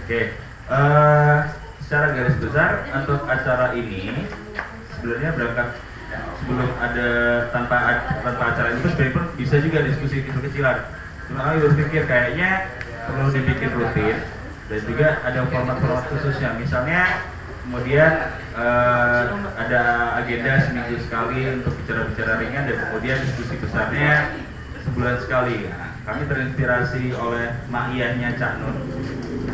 Oke, secara garis besar untuk acara ini sebenarnya berangkat sebelum ada tanpa acara itu sebenarnya pun bisa juga diskusi kecil-kecilan. Cuma kami berpikir kayaknya perlu dibikin rutin dan juga ada format-format khususnya. Misalnya kemudian ada agenda seminggu sekali untuk bicara-bicara ringan dan kemudian diskusi besarnya sebulan sekali. Nah, kami terinspirasi oleh ma'iyahnya Cak Nun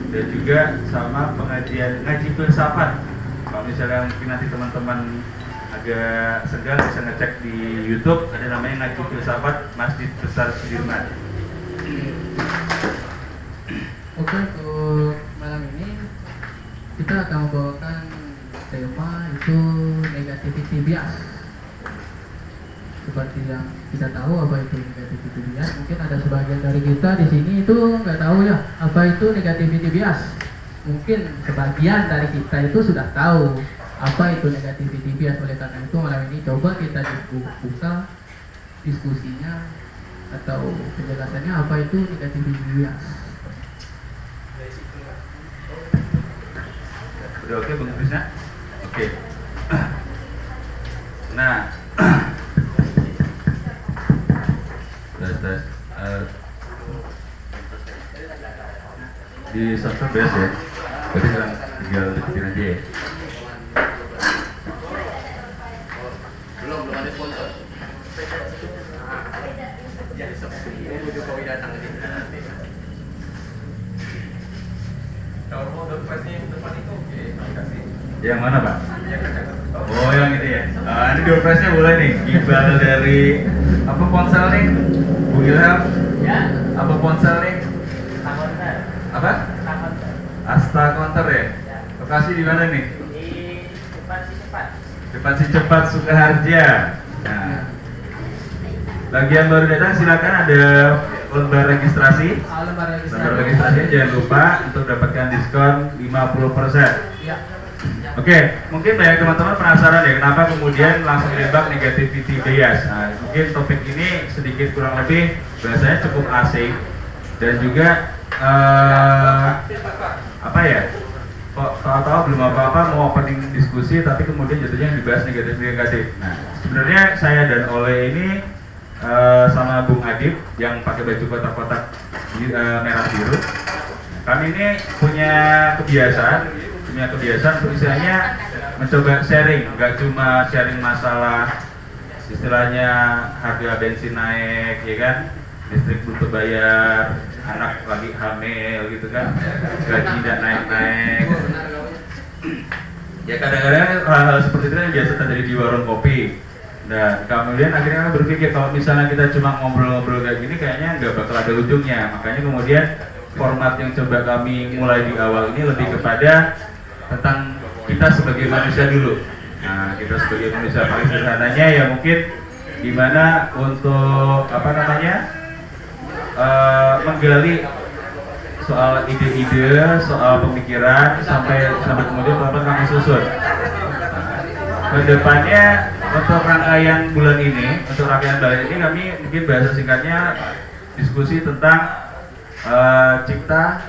dan juga sama pengajian ngaji filsafat. Kalau misalnya mungkin nanti teman-teman agak segan bisa ngecek di YouTube, ada namanya ngaji filsafat Masjid Besar Sudirman. Oke, untuk malam ini kita akan membawakan tema itu negativity bias. Seperti yang kita tahu apa itu negativity bias, mungkin ada sebagian dari kita di sini itu nggak tahu ya apa itu negativity bias. Mungkin sebagian dari kita itu sudah tahu apa itu negativity bias. Oleh karena itu malam ini coba kita buka diskusinya atau penjelasannya apa itu negativity bias. Udah oke Bang Krisna? Oke. Nah, tes. Di subscribe best ya. Berarti sekarang tinggal deketin aja ya. Belum ada sponsor. Ini Jokowi datang ke sini. Kalau mau dompetnya yang depan itu, oke, kasih. Yang mana Pak? Yang kacang. Oh yang itu ya. Ini doorpressnya boleh nih. Iqbal dari apa ponsel nih? Bu Ilham. Ya, Apa ponsel nih? Counter. Apa? Counter. Asta Counter ya? Ya. Lokasi di mana nih? Di depan si cepat. Depan si cepat Sukaharja. Nah, bagi yang baru datang silakan ada lembar registrasi. Lembar Lembar registrasi jangan lupa untuk dapatkan diskon 50%. Ya. Oke, mungkin banyak teman-teman penasaran ya kenapa kemudian langsung nembak negativity bias. Nah, mungkin topik ini sedikit kurang lebih bahasanya cukup asing dan juga apa ya? Kok tahu-tahu belum apa-apa mau opening diskusi tapi kemudian jatuhnya yang dibahas negatif. Nah, sebenarnya saya dan Ole ini sama Bung Adib yang pakai baju kotak-kotak merah biru. Kami ini punya kebiasaan untuk istilahnya mencoba sharing, nggak cuma sharing masalah istilahnya harga bensin naik, ya kan, listrik butuh bayar, anak lagi hamil gitu kan, gaji tidak naik-naik. Ya kadang-kadang hal-hal seperti itu yang biasa terjadi di warung kopi. Nah, kemudian akhirnya berpikir kalau misalnya kita cuma ngobrol-ngobrol kayak gini kayaknya nggak bakal ada ujungnya. Makanya kemudian format yang coba kami mulai di awal ini lebih kepada tentang kita sebagai manusia dulu. Nah, kita sebagai manusia paling sederhananya ya mungkin gimana untuk apa namanya menggali soal ide-ide, soal pemikiran sampai kemudian pelan-pelan kami susun. Kedepannya untuk rangkaian bulan ini, untuk rangkaian bulan ini kami mungkin bahasa singkatnya diskusi tentang cipta,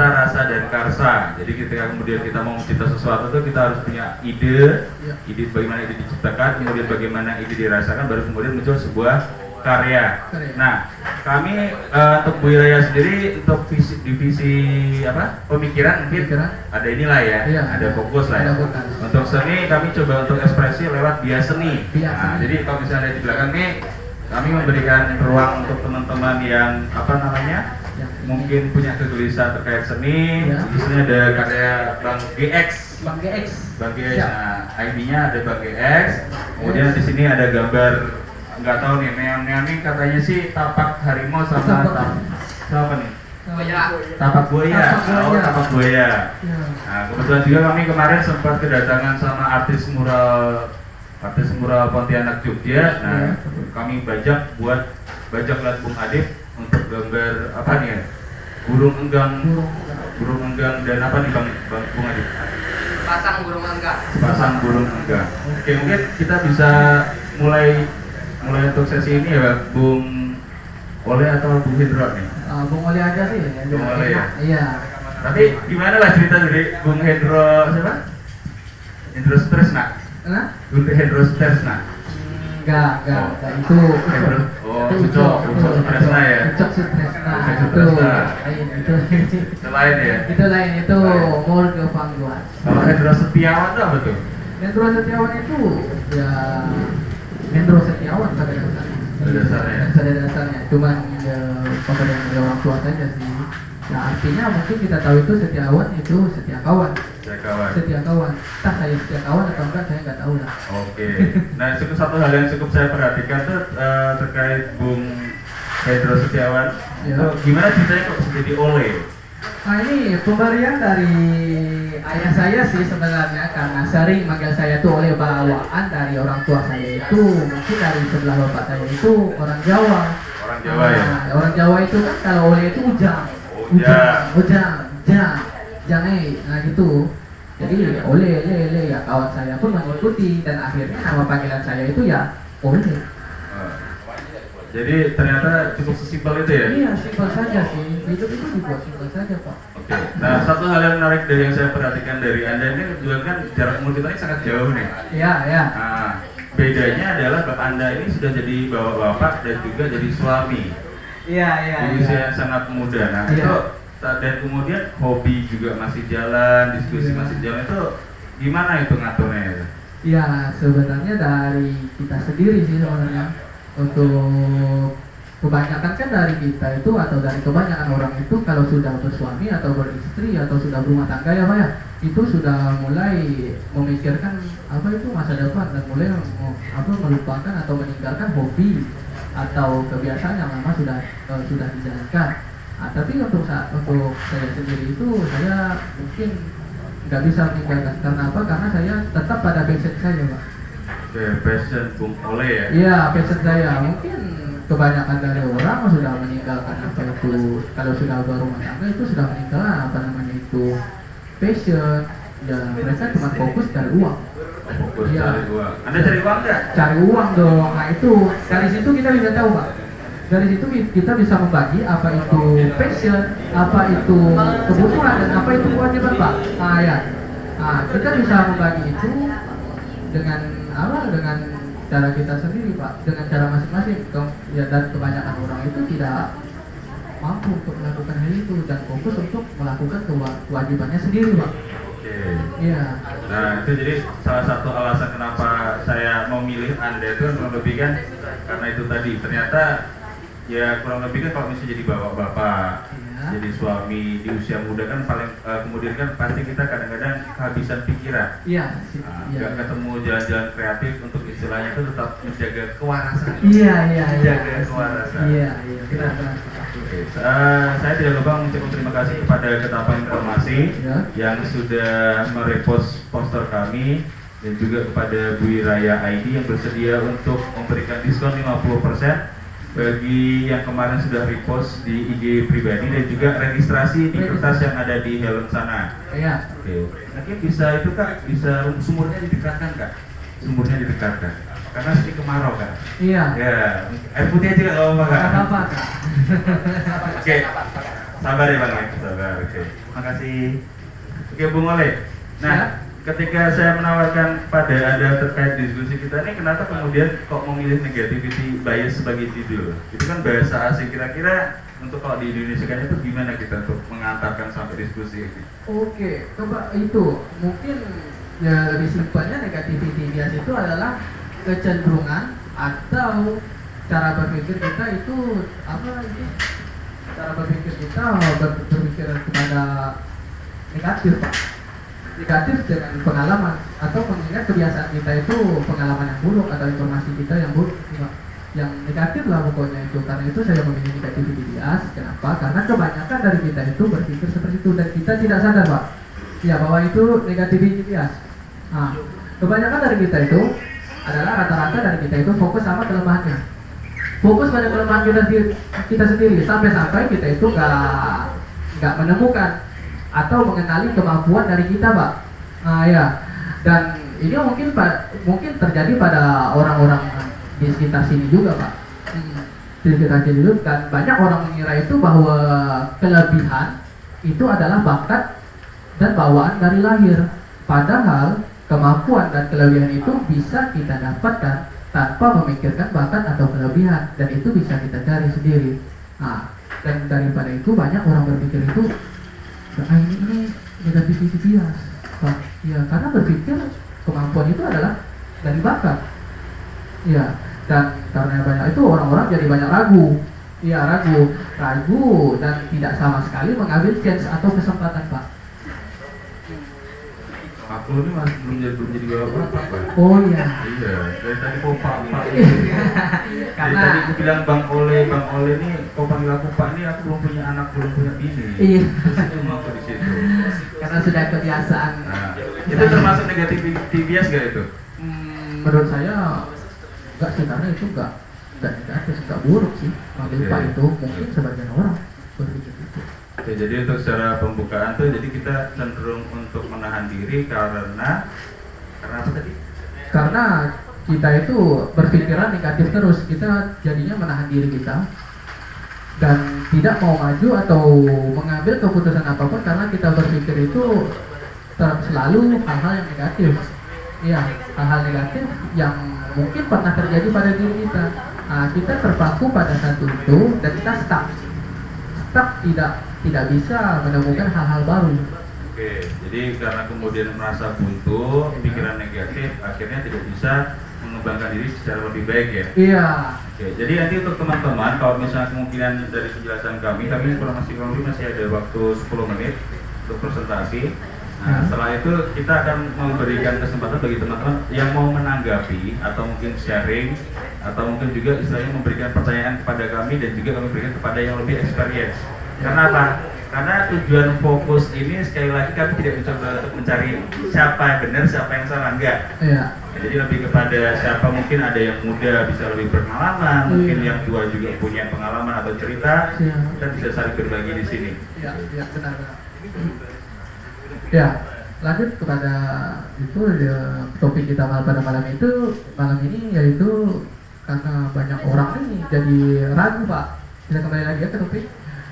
rasa dan karsa. Jadi ketika kemudian kita mau mencipta sesuatu itu kita harus punya ide bagaimana ide diciptakan, kemudian bagaimana ide dirasakan, baru kemudian muncul sebuah karya. Nah, kami untuk Bu Ilaya sendiri untuk divisi apa pemikiran mungkin ada inilah ya, ada fokus lah ya. Untuk seni kami coba untuk ekspresi lewat bias seni. Nah, jadi kalau misalnya di belakang nih kami memberikan ruang untuk teman-teman yang apa namanya mungkin punya kegelisahan terkait seni. Di sini ada karya Bang GX. Nah, ID-nya ada Bang GX. Kemudian di sini ada gambar nggak tahu nih, neon nih katanya sih tapak harimau sama apa nih? Tapak buaya. Tapak buaya. Nah, kebetulan juga kami kemarin sempat kedatangan sama artis mural Pontianak Jogja. Nah, kami bajak lihat Bung Adib untuk gambar apa nih ya? Burung enggang dan apa nih Bung Adib? Pasang burung enggang. Oke, mungkin kita bisa mulai untuk sesi ini ya Bung Oleh atau Bung Hendro nih? Bung Oli aja sih. Bung Oli ya? Iya. Tapi gimana lah cerita dari Bung Hendro siapa? Hendro Stresna. Nah? Bung Hendro Stresna. Enggak, itu Hendro. Oh, Ucok Stresna ya. Ucok Sutresna. Ucok Itu Sutresna. lain, Selain ya. itu lain, itu Morgue Vanguard. Kalau Hendro Setiawan itu apa tuh? Hendro Setiawan itu ya Hendro Setiawan pada dasarnya. Pada dasarnya ya? Pada dasarnya, cuman ya, pemberian dari orang tua saja sih. Nah artinya mungkin kita tahu itu Setiawan itu setia kawan. Saya kawan. Setia kawan. Entah saya setia kawan atau enggak saya nggak tahu lah. Oke. Nah, cukup satu hal yang cukup saya perhatikan tuh terkait Bung Hendro Setiawan. Ya. Itu gimana ceritanya kok bisa jadi Ole? Nah ini pemberian dari ayah saya sih sebenarnya karena sering manggil saya tuh oleh bawaan dari orang tua saya itu mungkin dari sebelah bapak saya itu orang Jawa. Orang Jawa ya? Orang Jawa itu kan kalau oleh itu ujang, jange, nah gitu. Jadi oleh ya kawan saya pun mengikuti dan akhirnya nama panggilan saya itu ya oleh. Jadi ternyata cukup sesimpel itu ya? Iya simpel saja sih, hidup itu dibuat simpel saja Pak. Oke. Nah, satu hal yang menarik dari yang saya perhatikan dari Anda ini juga kan jarak umur kita ini sangat jauh nih. Iya. Nah, bedanya adalah Anda ini sudah jadi bapak dan juga jadi suami. Iya. Di usia yang sangat muda. Nah, Iya. itu dan kemudian hobi juga masih jalan, diskusi Iya. masih jalan itu gimana itu ngaturnya? Ya sebenarnya dari kita sendiri sih sebenarnya untuk kebanyakan kan dari kita itu atau dari kebanyakan orang itu kalau sudah bersuami atau beristri atau sudah berumah tangga ya Pak ya itu sudah mulai memikirkan apa itu masa depan dan mulai melupakan atau meninggalkan hobi atau kebiasaan yang lama sudah dijalankan. Nah, tapi untuk saya sendiri itu saya mungkin nggak bisa meninggalkan karena apa? Karena saya tetap pada basic saya Pak. Oke, passion Bung Ole ya? Iya, passion saya. Mungkin kebanyakan dari orang sudah meninggalkan apa itu, kalau sudah berumah tangga itu sudah meninggalkan apa namanya itu passion. Ya mereka cuma fokus cari uang. Fokus Iya. cari uang. Anda cari uang nggak? Cari uang dong. Nah itu dari situ kita bisa tahu Pak. Dari situ kita bisa membagi apa itu passion, apa itu kebutuhan dan apa itu kewajiban Pak. Nah ya, nah, kita bisa membagi itu dengan dengan cara kita sendiri Pak, dengan cara masing-masing. Ya, dan kebanyakan orang itu tidak mampu untuk melakukan hal itu dan fokus untuk melakukan kewajibannya sendiri Pak. Oke. Iya. Nah, itu jadi salah satu alasan kenapa saya memilih Anda itu kurang lebih kan karena itu tadi ternyata ya kurang lebih kan kalau misalnya jadi bapak-bapak, Iya. jadi suami di usia muda kan paling kemudian kan pasti kita kadang-kadang kehabisan pikiran. Iya. Nah, Iya. nggak ketemu jalan-jalan kreatif untuk istilahnya itu tetap menjaga kewarasan. Iya. Menjaga kewarasan. Iya. Benar. Oke, saya tidak lupa mengucapkan terima kasih kepada Ketapang Informasi Ya. yang sudah merepost poster kami dan juga kepada Bu Raya ID yang bersedia untuk memberikan diskon 50% bagi yang kemarin sudah repost di IG pribadi dan juga registrasi di kertas yang ada di helm sana. Iya. Oke, mungkin bisa itu Kak, bisa sumurnya didekatkan Kak, sumurnya didekatkan karena sedikit kemarau Kak. Iya. Ya, air putih aja nggak apa-apa Kak. Apa? Oke, sabar ya Bang ya, sabar. Oke, makasih. Oke, Bung Ole. Nah, Ya. ketika saya menawarkan pada Anda terkait diskusi kita ini, kenapa kemudian kok memilih negativity bias sebagai judul? Itu kan bahasa asing. Kira-kira untuk kalau di Indonesia kan itu gimana kita untuk mengantarkan sampai diskusi ini? Oke, coba itu mungkin ya lebih simpelnya negativity bias itu adalah kecenderungan atau cara berpikir kita itu apa ini? Cara berpikir kita berpikir kepada negatif Pak. Negatif dengan pengalaman atau mengingat kebiasaan kita itu pengalaman yang buruk atau informasi kita yang buruk Pak. Yang negatif lah pokoknya itu. Karena itu saya memilih negativity bias. Kenapa? Karena kebanyakan dari kita itu berpikir seperti itu dan kita tidak sadar Pak ya bahwa itu negativity bias. Nah, kebanyakan dari kita itu adalah rata-rata dari kita itu fokus sama kelemahannya. Fokus pada kelemahan kita sendiri sampai-sampai kita itu nggak menemukan atau mengenali kemampuan dari kita Pak. Nah ya, dan ini mungkin terjadi pada orang-orang di sekitar sini juga Pak. Kita hidup, dan banyak orang mengira itu bahwa kelebihan itu adalah bakat dan bawaan dari lahir. Padahal kemampuan dan kelebihan itu bisa kita dapatkan tanpa memikirkan bakat atau kelebihan, dan itu bisa kita cari sendiri. Nah, dan daripada itu banyak orang berpikir itu, ini negativity bias. Ya, karena berpikir kemampuan itu adalah dari bakat. Ya, dan karena banyak itu orang-orang jadi banyak ragu. Iya, ragu dan tidak sama sekali mengambil chance atau kesempatan, Pak. Aku ini masih belum jadi bapak, Pak. Oh iya. Iya, dari tadi kok Pak. Karena Tadi aku bilang Bang Ole nih, kau panggil aku Pak nih, aku belum punya anak, belum punya bini. iya, Cuma aku di situ. karena sudah kebiasaan. Nah, itu termasuk negativity bias gak itu? Menurut saya enggak sih, karena itu enggak negatif, enggak buruk sih. Manggil Oke. Pak itu mungkin sebagian orang berpikir itu. Oke, jadi untuk secara pembukaan tuh, jadi kita cenderung untuk menahan diri karena apa tadi? Karena kita itu berpikiran negatif terus, kita jadinya menahan diri kita dan tidak mau maju atau mengambil keputusan apapun karena kita berpikir itu selalu hal-hal yang negatif. Iya, hal-hal negatif yang mungkin pernah terjadi pada diri kita. Nah, kita terpaku pada satu itu dan kita stuck tidak bisa menemukan hal-hal baru. Oke, jadi karena kemudian merasa buntu, pikiran negatif, akhirnya tidak bisa mengembangkan diri secara lebih baik ya. Iya. Oke, jadi nanti untuk teman-teman, kalau misalnya kemungkinan dari penjelasan kami kurang lebih masih ada waktu 10 menit untuk presentasi. Nah, setelah itu kita akan memberikan kesempatan bagi teman-teman yang mau menanggapi atau mungkin sharing atau mungkin juga istilahnya memberikan pertanyaan kepada kami dan juga kami berikan kepada yang lebih experience. Karena apa? Karena tujuan fokus ini sekali lagi kami tidak mencoba untuk mencari siapa yang benar, siapa yang salah, enggak. Iya. Jadi lebih kepada siapa mungkin ada yang muda bisa lebih berpengalaman, mungkin yang tua juga punya pengalaman atau cerita, dan bisa saling berbagi di sini. Iya, benar. Ya, lanjut kepada itu ya, topik kita pada malam ini yaitu karena banyak orang ini jadi ragu, Pak. Kita kembali lagi ya ke topik.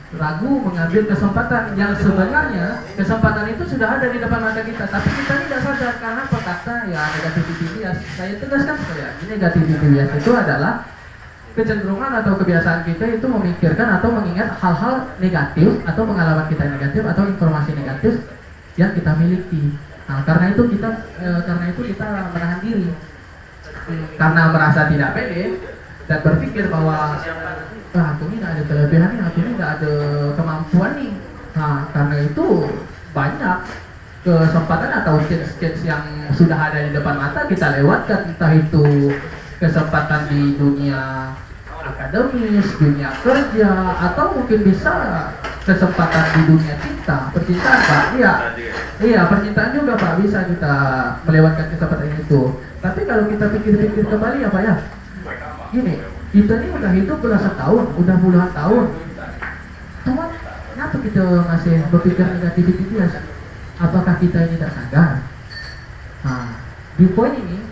Ragu mengambil kesempatan yang sebenarnya kesempatan itu sudah ada di depan mata kita, tapi kita tidak sadar karena perkata ya negativity bias. Saya tegaskan sekali, negativity bias itu adalah kecenderungan atau kebiasaan kita itu memikirkan atau mengingat hal-hal negatif atau pengalaman kita negatif atau informasi negatif yang kita miliki. Nah, karena itu kita menahan diri karena merasa tidak pede dan berpikir bahwa aku ini tidak ada kelebihan nih, aku ini tidak ada kemampuan nih. Nah, karena itu banyak kesempatan atau chance yang sudah ada di depan mata kita lewatkan, entah itu kesempatan di dunia akademis, dunia kerja, atau mungkin bisa kesempatan di dunia cinta, percintaan, Pak. Iya, percintaan juga, Pak, bisa kita melewatkan kesempatan itu. Tapi kalau kita pikir-pikir kembali ya, Pak ya, gini, kita ini udah hidup belasan tahun, udah puluhan tahun. Cuman, kenapa kita masih berpikir negativity bias? Apakah kita ini tidak sadar? Nah, di poin ini,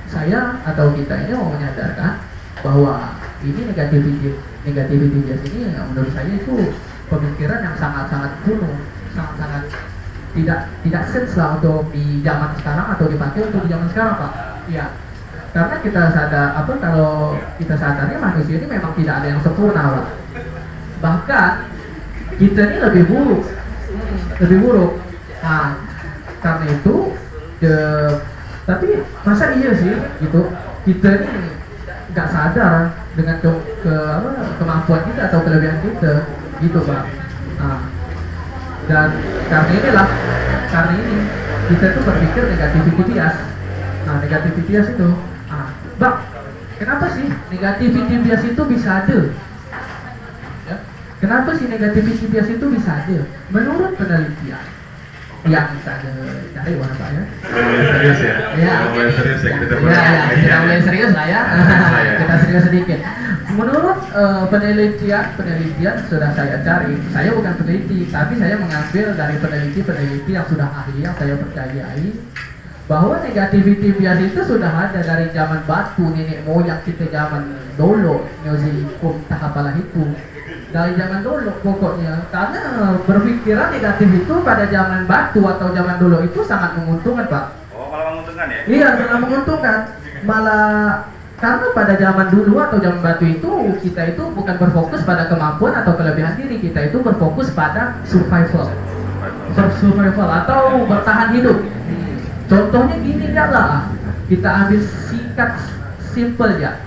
saya atau kita ini mau menyadarkan bahwa ini negativity bias ini menurut saya itu pemikiran yang sangat-sangat kuno, sangat-sangat tidak sense lah untuk di zaman sekarang atau dipakai untuk di zaman sekarang, Pak. Iya. Karena kita sadar kalau kita sadarnya manusia ini memang tidak ada yang sempurna, Pak. Bahkan kita ini lebih buruk. Nah, karena itu tapi masa iya sih gitu kita ini nggak sadar dengan kemampuan kita atau kelebihan kita gitu, Pak. Nah, dan karena ini kita tuh berpikir negativity bias. Nah, negativity bias itu Bang, kenapa sih negativity bias itu bisa ada? Ya. Kenapa sih negativity bias itu bisa ada? Menurut penelitian yang saya cari warna Pak ya. Serius ya? Ya. Mulai serius ya kita kita mulai serius lah ya. Kita serius sedikit. Menurut penelitian sudah saya cari. Saya bukan peneliti, tapi saya mengambil dari peneliti yang sudah ahli, yang saya percayai. bahwa negativity bias itu sudah ada dari zaman batu nenek moyang kita zaman dulu, Nyuzikum tahapalah itu dari zaman dulu pokoknya, karena berpikiran negatif itu pada zaman batu atau zaman dulu itu sangat menguntungkan, Pak. Oh, malah menguntungkan ya? Iya, sangat menguntungkan. Malah karena pada zaman dulu atau zaman batu itu kita itu bukan berfokus pada kemampuan atau kelebihan diri, kita itu berfokus pada survival atau bertahan hidup. Contohnya gini ya lah, kita ambil singkat simple ya.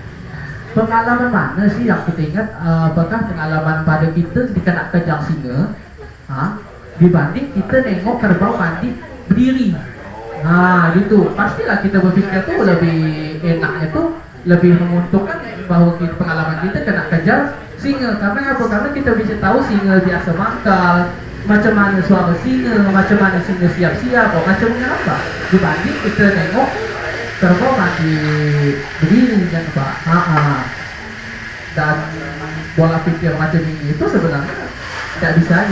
Pengalaman mana sih yang kita ingat? Apakah pengalaman pada kita dikena kejar singa, dibanding kita nengok kerbau mandi berdiri? Nah gitu, pastilah kita berpikir tuh lebih enaknya tuh lebih menguntungkan bahwa pengalaman kita kena kejar singa. Karena apa? Karena kita bisa tahu singa biasa mangkal, macam mana suara singa, macam mana singa siap-siap, macam mana apa. Dibanding kita nengok kerbau mandi berdiri kan Pak. Dan pola pikir macam ini itu sebenarnya tidak bisa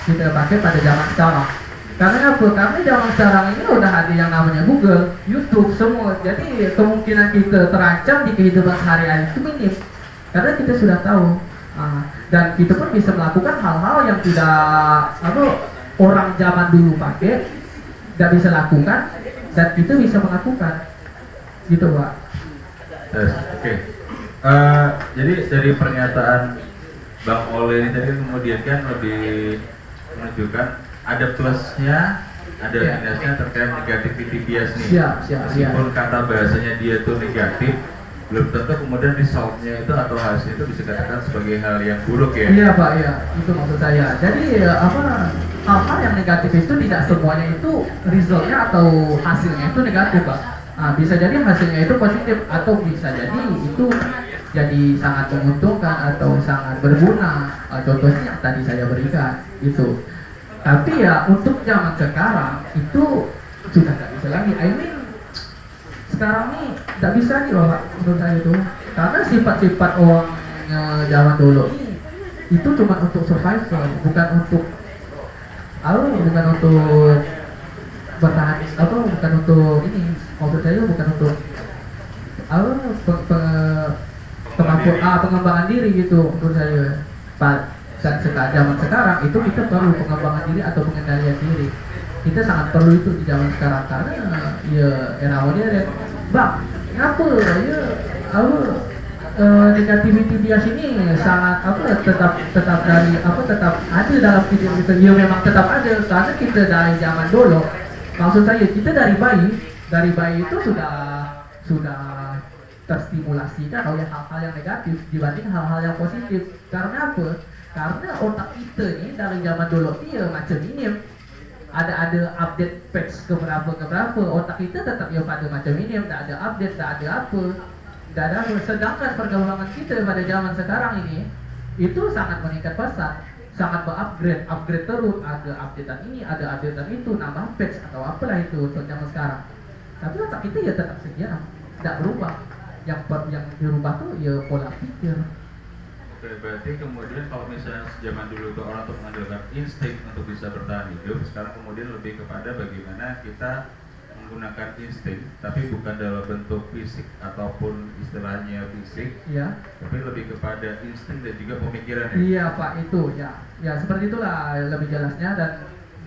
kita pakai pada zaman sekarang. Karena apa? Karena zaman sekarang ini udah ada yang namanya Google, YouTube, semua. Jadi kemungkinan kita terancam di kehidupan sehari-hari itu minim. Karena kita sudah tahu. Dan kita pun bisa melakukan hal-hal yang tidak orang zaman dulu pakai, tidak bisa lakukan, dan kita bisa melakukan. Gitu Pak. Oke. Jadi dari pernyataan Bang Ole ini tadi kemudian kan lebih menunjukkan ada plusnya, ada minusnya terkait negativity bias nih. Meskipun kata bahasanya dia tuh negatif, belum tentu kemudian resultnya itu atau hasilnya itu bisa dikatakan sebagai hal yang buruk ya. Iya Pak, iya itu maksud saya. Jadi hal-hal yang negatif itu tidak semuanya itu resultnya atau hasilnya itu negatif Pak. Bisa jadi hasilnya itu positif atau bisa jadi itu jadi sangat menguntungkan atau sangat berguna. Contohnya yang tadi saya berikan itu. Tapi ya untuk zaman sekarang itu sudah tidak bisa lagi. Sekarang nih tidak bisa nih Bapak menurut saya itu. Karena sifat-sifat orang zaman dulu itu cuma untuk survival, bukan untuk bertahan bukan untuk ini. Maksud saya bukan untuk pengembangan diri gitu menurut saya. Dan zaman sekarang itu kita perlu pengembangan diri atau pengendalian diri. Kita sangat perlu itu di zaman sekarang karena ya era modern. Bang, ngapa ya negativity bias ini sangat tetap ada dalam hidup kita. Ya memang tetap ada karena kita dari zaman dulu. Maksud saya kita dari bayi itu sudah terstimulasikan oleh hal-hal yang negatif dibanding hal-hal yang positif. Karena apa? Karena otak kita nih dari zaman dulu dia macam ini. Ada update patch ke berapa, otak kita tetap ya pada macam ini, tidak ada update, tidak ada apa. Sedangkan perkembangan kita pada zaman sekarang ini itu sangat meningkat pesat, sangat upgrade terus, ada updatean ini, ada updatean itu, nama patch atau apalah itu untuk zaman sekarang. Tapi otak kita ya tetap sejarah, tidak berubah. Yang dirubah tuh ya pola pikir. Oke, berarti kemudian kalau misalnya zaman dulu tuh orang untuk mengandalkan insting untuk bisa bertahan hidup, sekarang kemudian lebih kepada bagaimana kita menggunakan insting, tapi bukan dalam bentuk fisik ataupun istilahnya fisik, tapi lebih kepada insting dan juga pemikiran ya. Iya Pak, itu ya seperti itulah lebih jelasnya. Dan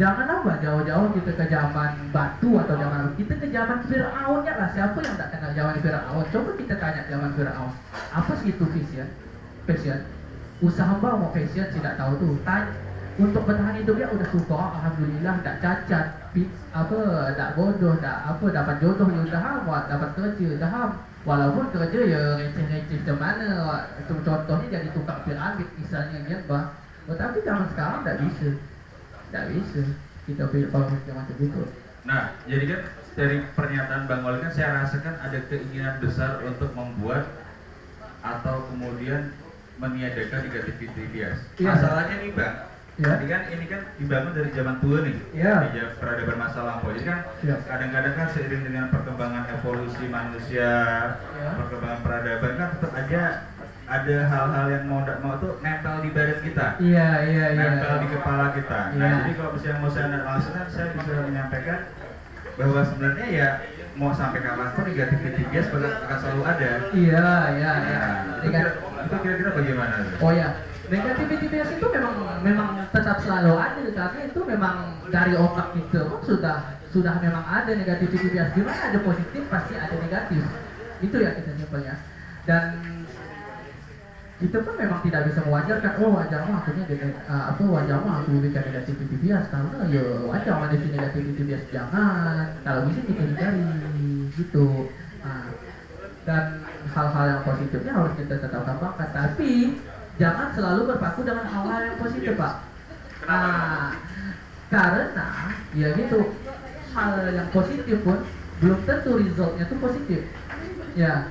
jangan jauh-jauh kita ke zaman batu atau zaman kita ke zaman Firaun ya lah. Siapa yang tak kenal zaman Firaun? Coba kita tanya zaman Firaun, apa sih itu fashion? Usaha mau fashion tidak tahu tuh. Untuk bertahan hidupnya udah syukur, alhamdulillah tak cacat, tak bodoh, dapat jodoh ya udah dapat kerja dah. Walaupun kerja ya receh-receh macam mana, contohnya jadi tukang piramid misalnya gitu. Tetapi zaman sekarang tak bisa kita pilih macam itu. Nah, jadi kan dari pernyataan Bang Wali kan saya rasakan ada keinginan besar untuk membuat atau kemudian meniadakan negativity bias. Masalahnya nih Bang, tadi kan ini kan dibangun dari zaman tua nih, di peradaban masa lampau. Jadi kan kadang-kadang kan seiring dengan perkembangan evolusi manusia, perkembangan peradaban kan tetap aja ada hal-hal yang mau tuh nempel di badan kita, nempel di kepala kita. Nah, jadi kalau misalnya mau saya langsung saya bisa menyampaikan bahwa sebenarnya ya mau sampai kapanpun negativity bias akan selalu ada. Iya, iya, iya. Nah, itu kira-kira bagaimana? Oh ya, negativity bias itu memang tetap selalu ada karena itu memang dari otak kita pun sudah memang ada negativity bias. Di mana ada positif pasti ada negatif. Itu ya kita simpelnya. Dan kita pun memang tidak bisa mewajarkan, oh wajar mah akhirnya wajar mah aku bikin negativity bias karena ya wajar mah di negativity bias, jangan, kalau bisa kita hindari gitu. Nah, dan hal-hal yang positifnya harus kita tetap kembangkan, tapi jangan selalu berpaku dengan hal-hal yang positif, Pak. Nah, karena ya gitu, hal yang positif pun belum tentu resultnya tuh positif ya.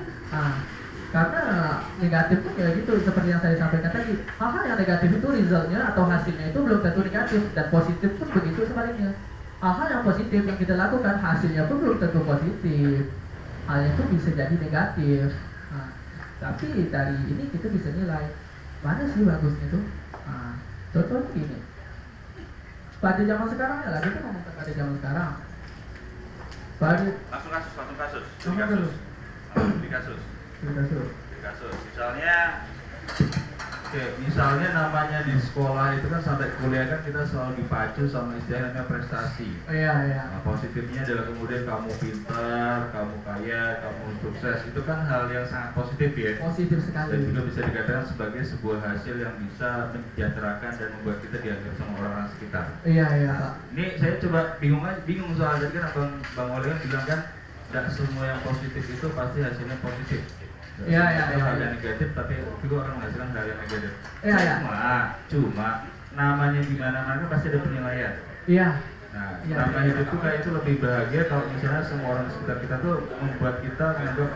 Karena negatif pun ya gitu, seperti yang saya sampaikan tadi, hal-hal yang negatif itu resultnya atau hasilnya itu belum tentu negatif, dan positif pun begitu sebaliknya. Hal-hal yang positif yang kita lakukan hasilnya pun belum tentu positif, hal itu bisa jadi negatif. Tapi dari ini kita bisa nilai mana sih bagusnya itu. Contoh begini, pada zaman sekarang ya lah, kita ngomong pada zaman sekarang. Langsung kasus. Misalnya namanya di sekolah itu kan sampai kuliah kan kita selalu dipacu sama istilah namanya prestasi. Iya. Nah, positifnya adalah kemudian kamu pintar, kamu kaya, kamu sukses. Itu kan hal yang sangat positif ya. Positif sekali. Dan juga bisa dikatakan sebagai sebuah hasil yang bisa mensejahterakan dan membuat kita dianggap sama orang-orang sekitar. Iya, Pak. Ini saya coba bingung soal tadi kan Bang Oli kan bilang kan tidak semua yang positif itu pasti hasilnya positif. Iya. Hal yang negatif tapi juga akan menghasilkan hal yang negatif. Iya. Cuma namanya di mana-mana pasti ada penilaian. Iya. Nah, Iya, namanya iya. hidup tuh kayak itu lebih bahagia kalau misalnya semua orang di sekitar kita tuh membuat kita menganggap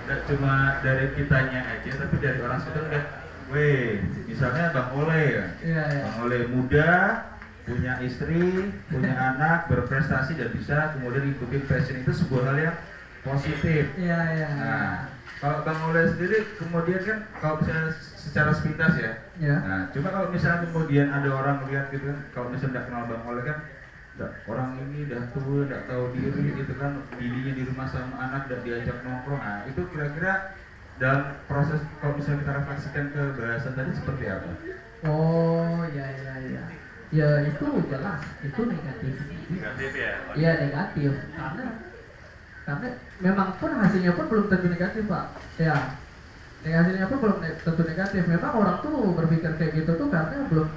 tidak cuma dari kitanya aja tapi dari orang sekitar kan, misalnya Bang Ole ya. Iya. Bang Ole muda, punya istri, punya anak, berprestasi dan bisa kemudian ikutin passion, itu sebuah hal yang positif. Iya. Nah, kalau Bang Ole sendiri kemudian kan kalau misalnya secara sepintas ya. Iya. Nah, cuma kalau misalnya kemudian ada orang melihat gitu kan, kalau misalnya tidak kenal Bang Ole kan, orang ini udah tua, tidak tahu diri gitu kan, bininya di rumah sama anak dan diajak nongkrong. Nah, itu kira-kira dalam proses kalau misalnya kita refleksikan ke bahasan tadi seperti apa? Oh, iya. Ya itu jelas, itu negatif. Negatif ya? Iya, negatif. Karena memang pun hasilnya pun belum tentu negatif, Pak. Ya. Hasilnya pun belum tentu negatif. Memang orang tuh berpikir kayak gitu tuh karena belum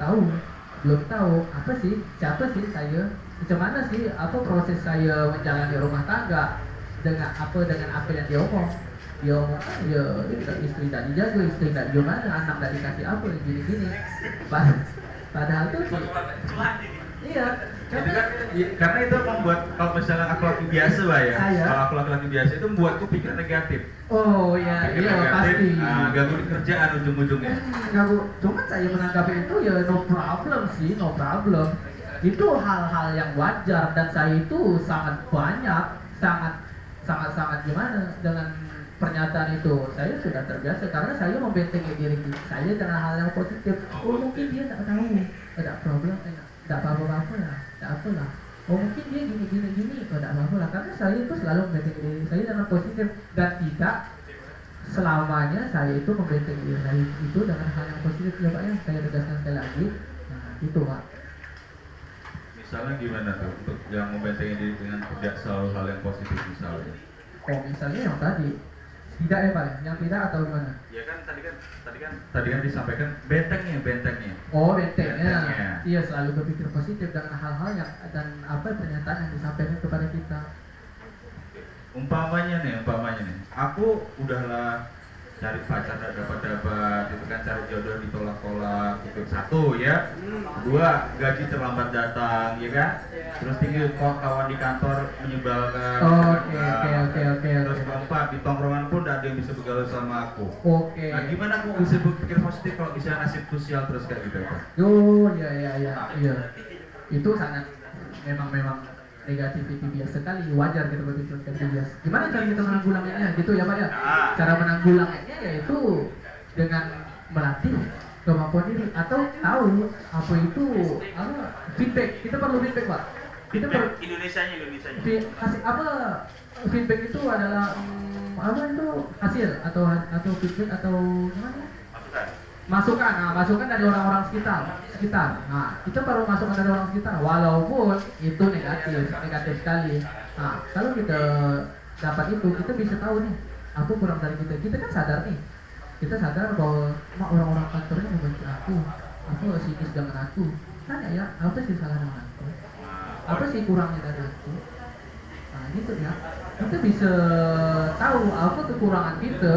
tahu apa sih, siapa sih saya, macam mana sih apa proses saya menjalani rumah tangga, dengan apa yang dia omong ya istri tak dijaga, istri tak gimana, anak tak dikasih apa, gini padahal tuh iya. Karena itu membuat kalau misalnya aku laki biasa lah ya, kalau aku laki biasa itu membuatku pikir negatif. Oh iya, pasti. Ganggu di kerjaan ujung-ujungnya. Ganggu. Cuman saya menanggapi itu ya no problem. Itu hal-hal yang wajar dan saya itu sangat gimana dengan pernyataan itu. Saya sudah terbiasa karena saya membentengi diri saya dengan hal yang positif. Oh mungkin dia tak tahu, ada problem, tidak apa-apa ya, tidak apalah. Oh mungkin dia gini, tidak apa-apa lah. Karena saya itu selalu membentengi diri saya dengan positif dan tidak selamanya saya itu membentengi diri saya itu dengan hal yang positif ya Pak ya. Saya tegaskan sekali lagi. Nah itu Pak. Misalnya gimana tuh untuk yang membentengi diri dengan tidak selalu hal yang positif misalnya? Oh misalnya yang tadi tidak ya Pak, yang tidak atau gimana? Ya kan tadi kan disampaikan bentengnya. Oh bentengnya. Iya, selalu berpikir positif dengan hal-hal yang dan apa pernyataan yang disampaikan kepada kita. Umpamanya nih, aku udahlah cari pacar dan dapat itu kan, cari jodoh ditolak-tolak itu satu ya. Dua, gaji terlambat datang ya kan. Terus tiga, kok kawan di kantor menyebalkan. Oke. Terus keempat, di tongkrongan pun tidak ada yang bisa bergaul sama aku. Oke. Nah gimana aku bisa berpikir positif kalau bisa nasib sosial terus kayak gitu Pak? Iya. Itu sangat memang negativity bias sekali, wajar kita berpikir negatif bias. Gimana cara kita menanggulanginya gitu ya Pak ya? Cara menanggulanginya yaitu dengan melatih kemampuan diri atau tahu apa itu feedback. Kita perlu feedback Pak. kita baru Indonesianya. kasih apa, feedback itu adalah apa itu hasil atau feedback atau gimana? Masukan. Nah, masukan dari orang-orang sekitar. Nah, kita baru masukan dari orang sekitar, walaupun itu negatif sekali. Nah, kalau kita dapat itu, kita bisa tahu nih, apa kurang dari kita. Kita kan sadar nih, kita sadar bahwa orang-orang kantornya membenci aku sinis dengan aku. Tanya ya, apa sih salah dengan aku? Apa sih kurangnya dari aku? Nah, gitu ya. Kita bisa tahu apa kekurangan kita,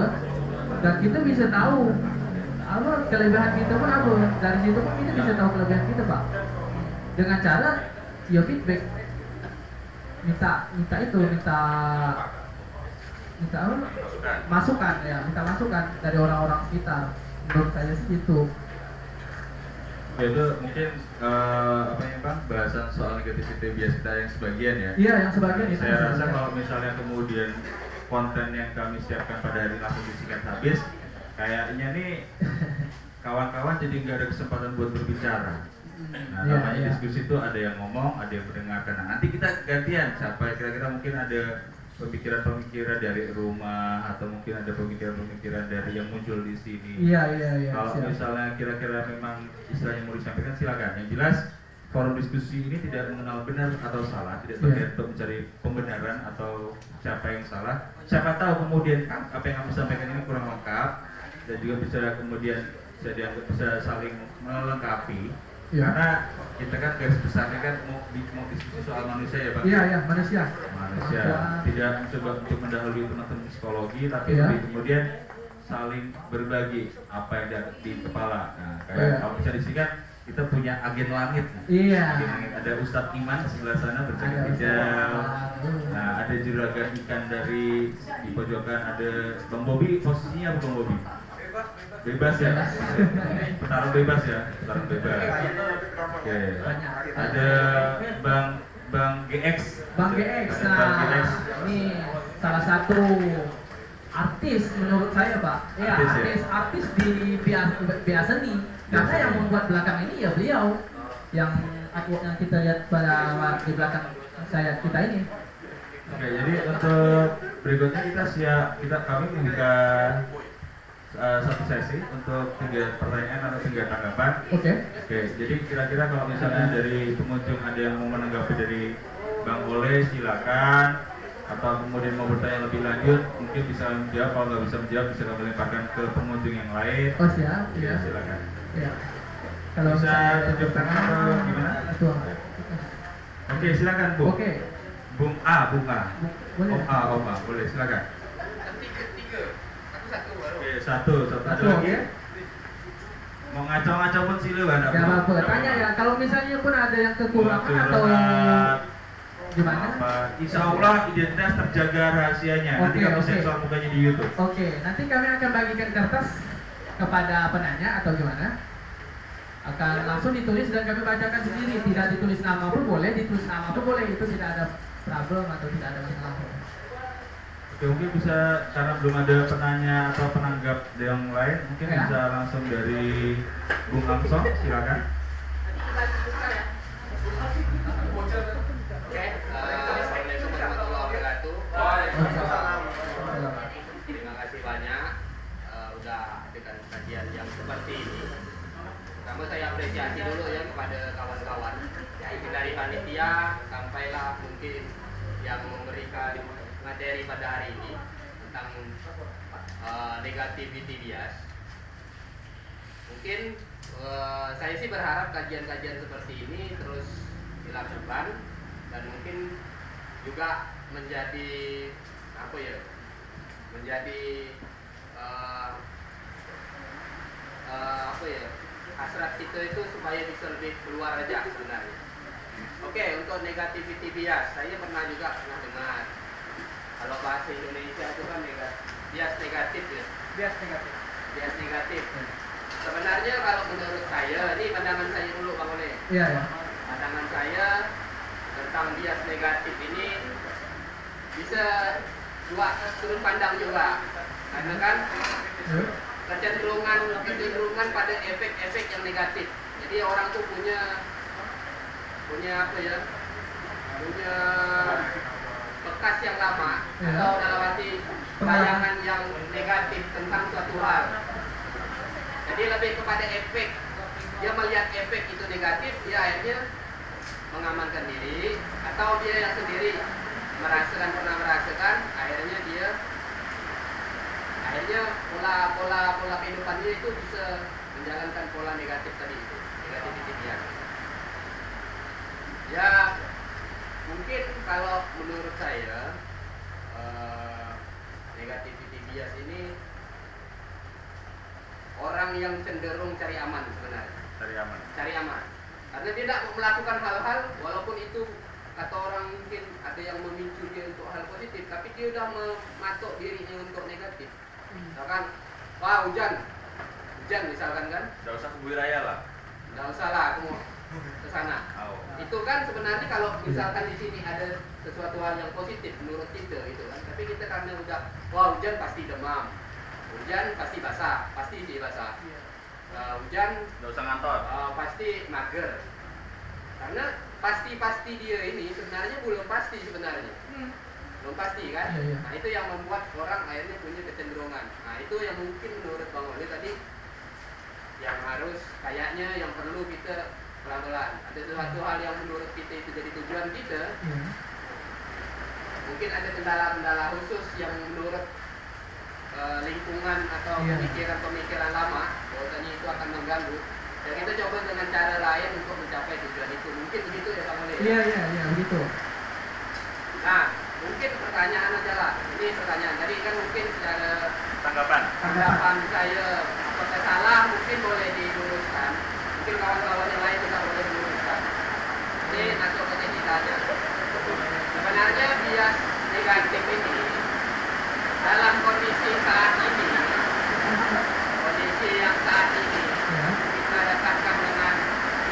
dan kita bisa tahu apa kelebihan kita pun apa. Dari situ pun kita bisa tahu kelebihan kita, Pak. Dengan cara ya feedback, minta apa? Masukan ya, minta masukan dari orang-orang sekitar. Menurut saya sih itu. Ya itu mungkin apa ya Bang, bahasan soal negativity bias kita yang sebagian ya. Iya, yang sebagian itu. Saya rasa kalau misalnya kemudian konten yang kami siapkan pada hari langsung disingkat habis, kayaknya nih kawan-kawan jadi nggak ada kesempatan buat berbicara. Nah, namanya diskusi itu ada yang ngomong, ada yang mendengarkan. Nah, nanti kita gantian siapa kira-kira mungkin ada pemikiran dari rumah atau mungkin ada pemikiran dari yang muncul di sini. Iya. Kalau misalnya kira-kira memang istilahnya mau disampaikan silakan. Yang jelas forum diskusi ini tidak mengenal benar atau salah, tidak terkait untuk mencari pembenaran atau siapa yang salah. Siapa tahu kemudian apa yang kamu sampaikan ini kurang lengkap dan juga bisa kemudian bisa saling melengkapi. Karena kita kan garis besarnya kan mau diskusi soal manusia ya Pak. Iya, manusia. Tidak mencoba untuk mendahului teman-teman psikologi, tapi lebih kemudian saling berbagi apa yang ada di kepala. Nah, kayak kalau bisa disingkat kita punya agen langit. Iya. Agen langit. Ada Ustadz Iman sebelah sana bercakap hijau. Nah, ada juragan ikan dari di pojokan, ada Bang Bobi. Posisinya apa Bang Bobi? Bebas ya, petarung bebas. Oke. Ada Bang GX. Nah, ini salah satu artis menurut saya Pak. Artis di biasa nih. Karena yang membuat belakang ini ya beliau yang kita lihat pada di belakang kita ini. Oke, jadi untuk berikutnya kami membuka satu sesi untuk 3 pertanyaan atau 3 tanggapan. Oke, jadi kira-kira kalau misalnya dari pengunjung ada yang mau menanggapi dari Bang Boleh silakan, atau kemudian mau bertanya lebih lanjut mungkin bisa menjawab. Kalau nggak bisa menjawab bisa kami lemparkan ke pengunjung yang lain. Oh siap, ya silakan. Ya. Kalau bisa tunjuk tangan atau gimana? Oke, silakan Bu. Oke. Bung A, Bunga. Boleh. Om A, boleh silakan. Oke, satu ada lagi. Mau ngaco-ngaco pun silakan. Gak apa-apa. Tanya ya, kalau misalnya pun ada yang kekurangan atau gimana? Insya Allah identitas terjaga rahasianya. Nanti kami sensor mukanya di YouTube. Oke, nanti kami akan bagikan kertas kepada penanya atau gimana? Akan langsung ditulis dan kami bacakan sendiri. Tidak ditulis nama pun boleh, ditulis nama pun boleh. Itu tidak ada problem atau tidak ada masalah. Oke, mungkin bisa karena belum ada penanya atau penanggap yang lain, mungkin bisa langsung dari Bung Amsong, silakan. Assalamualaikum warahmatullahi wabarakatuh. Terima kasih banyak udah dengan kajian yang seperti ini. Pertama saya apresiasi dulu ya kepada kawan-kawan dari panitia sampailah mungkin yang memberikan materi pada hari ini tentang negativity bias. Mungkin saya sih berharap kajian-kajian seperti ini terus dilakukan dan mungkin juga menjadi hasrat kita itu supaya bisa lebih keluar aja sebenarnya. Oke, untuk negativity bias saya pernah dengar. Kalau bahasa Indonesia itu kan bias negatif ya. Bias negatif. Sebenarnya kalau menurut saya, ini pandangan saya dulu Bang Ole. Iya. Pandangan saya tentang bias negatif ini bisa dua sudut pandang juga. Karena kan kecenderungan pada efek-efek yang negatif. Jadi orang tuh punya punya bekas yang lama Ya. atau dalam arti bayangan yang negatif tentang suatu hal. Jadi lebih kepada efek. Dia melihat efek itu negatif, dia akhirnya mengamankan diri, atau dia yang sendiri pernah merasakan, akhirnya pola kehidupannya itu bisa menjalankan pola negatif tadi itu, negativity bias. Ya mungkin kalau menurut saya negativity bias ini orang yang cenderung cari aman sebenarnya. Cari aman. Karena dia tidak melakukan hal-hal walaupun itu kata orang mungkin ada yang memicu dia untuk hal positif, tapi dia sudah mematok dirinya untuk negatif. Misalkan, wah hujan misalkan kan, Nggak usah ke Buiraya lah. nggak usah lah aku mau ke sana. Oh. Itu kan sebenarnya kalau misalkan di sini ada sesuatu hal yang positif menurut kita gitu kan, tapi kita karena udah wah hujan pasti demam, hujan pasti basah, pasti sih basah. Hujan Nggak usah ngantor. pasti mager. Karena pasti dia ini sebenarnya belum pasti sebenarnya. Belum pasti kan? Iya, iya. Nah, itu yang membuat orang akhirnya punya kecenderungan. Nah, itu yang mungkin menurut Bang Oli tadi yang harus kayaknya yang perlu kita pelan-pelan. Ada sesuatu hal yang menurut kita itu jadi tujuan kita, Ya. mungkin ada kendala-kendala khusus yang menurut lingkungan atau Iya. pemikiran-pemikiran lama bahwasanya itu akan mengganggu. Dan kita coba dengan cara lain untuk mencapai tujuan itu. Mungkin begitu ya Bang Oli. Iya, begitu. Nah, mungkin pertanyaan aja lah. Ini pertanyaan. Tadi kan mungkin secara Tanggapan. tanggapan saya apakah salah mungkin boleh diluruskan. Mungkin kawan-kawan yang lain juga boleh diluruskan. Ini masuk ke kita aja. Sebenarnya bias negatif ini dalam kondisi saat ini, kondisi yang saat ini Ya. kita dapatkan dengan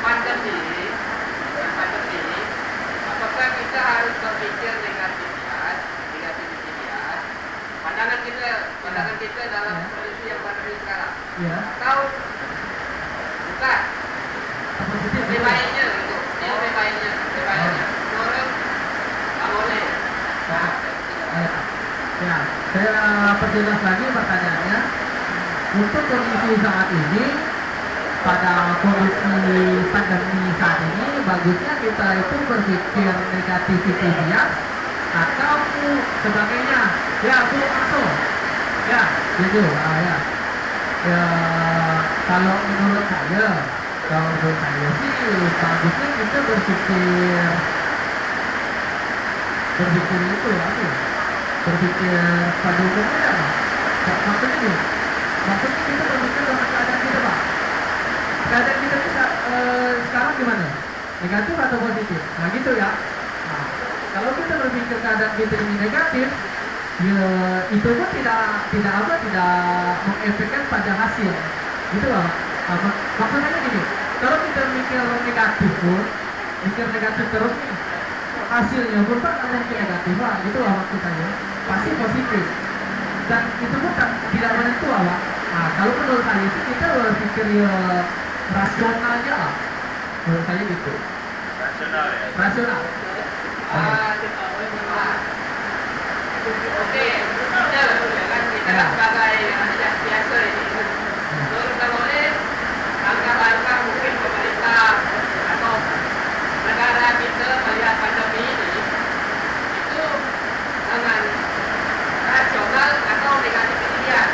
pandemi, apakah kita harus berpikir negatif bias, pandangan kita dalam Ya. kondisi yang pandemi sekarang, Ya. atau bukan? Positif. Lebih baiknya gitu, ini lebih baiknya, menurut Bang Oli. Nah, Ya, saya perjelas lagi pertanyaannya. Untuk kondisi saat ini, pada kondisi pandemi saat ini, bagusnya kita itu berpikir negativity bias atau sebagainya. Ya, aku masuk. Ya, gitu. Ya. Ya, kalau menurut saya sih bagusnya kita berpikir itu apa ya? Berpikir pada umumnya apa? Maksudnya gini, maksudnya kita berpikir dengan keadaan kita Pak. Keadaan kita sekarang gimana? Negatif atau positif? Nah gitu ya. Nah, kalau kita berpikir keadaan kita ini negatif, ya itu pun tidak mengefekkan pada hasil. Gitu loh. Maksudnya gini, kalau kita mikir negatif terus nih, hasilnya pun kan ada yang negatif lah, gitu lah maksud saya. Pasti positif. Dan itu pun tidak menentu lah. Nah, kalau menurut saya itu kita berpikir ya rasional aja lah. Menurut saya gitu. Rasional ya. Rasional. Oke, benar kan kita Ya. sebagai rakyat biasa ini. Menurut Bang Oli, langkah-langkah mungkin pemerintah atau negara kita melihat pandemi ini itu dengan rasional atau negatif bias.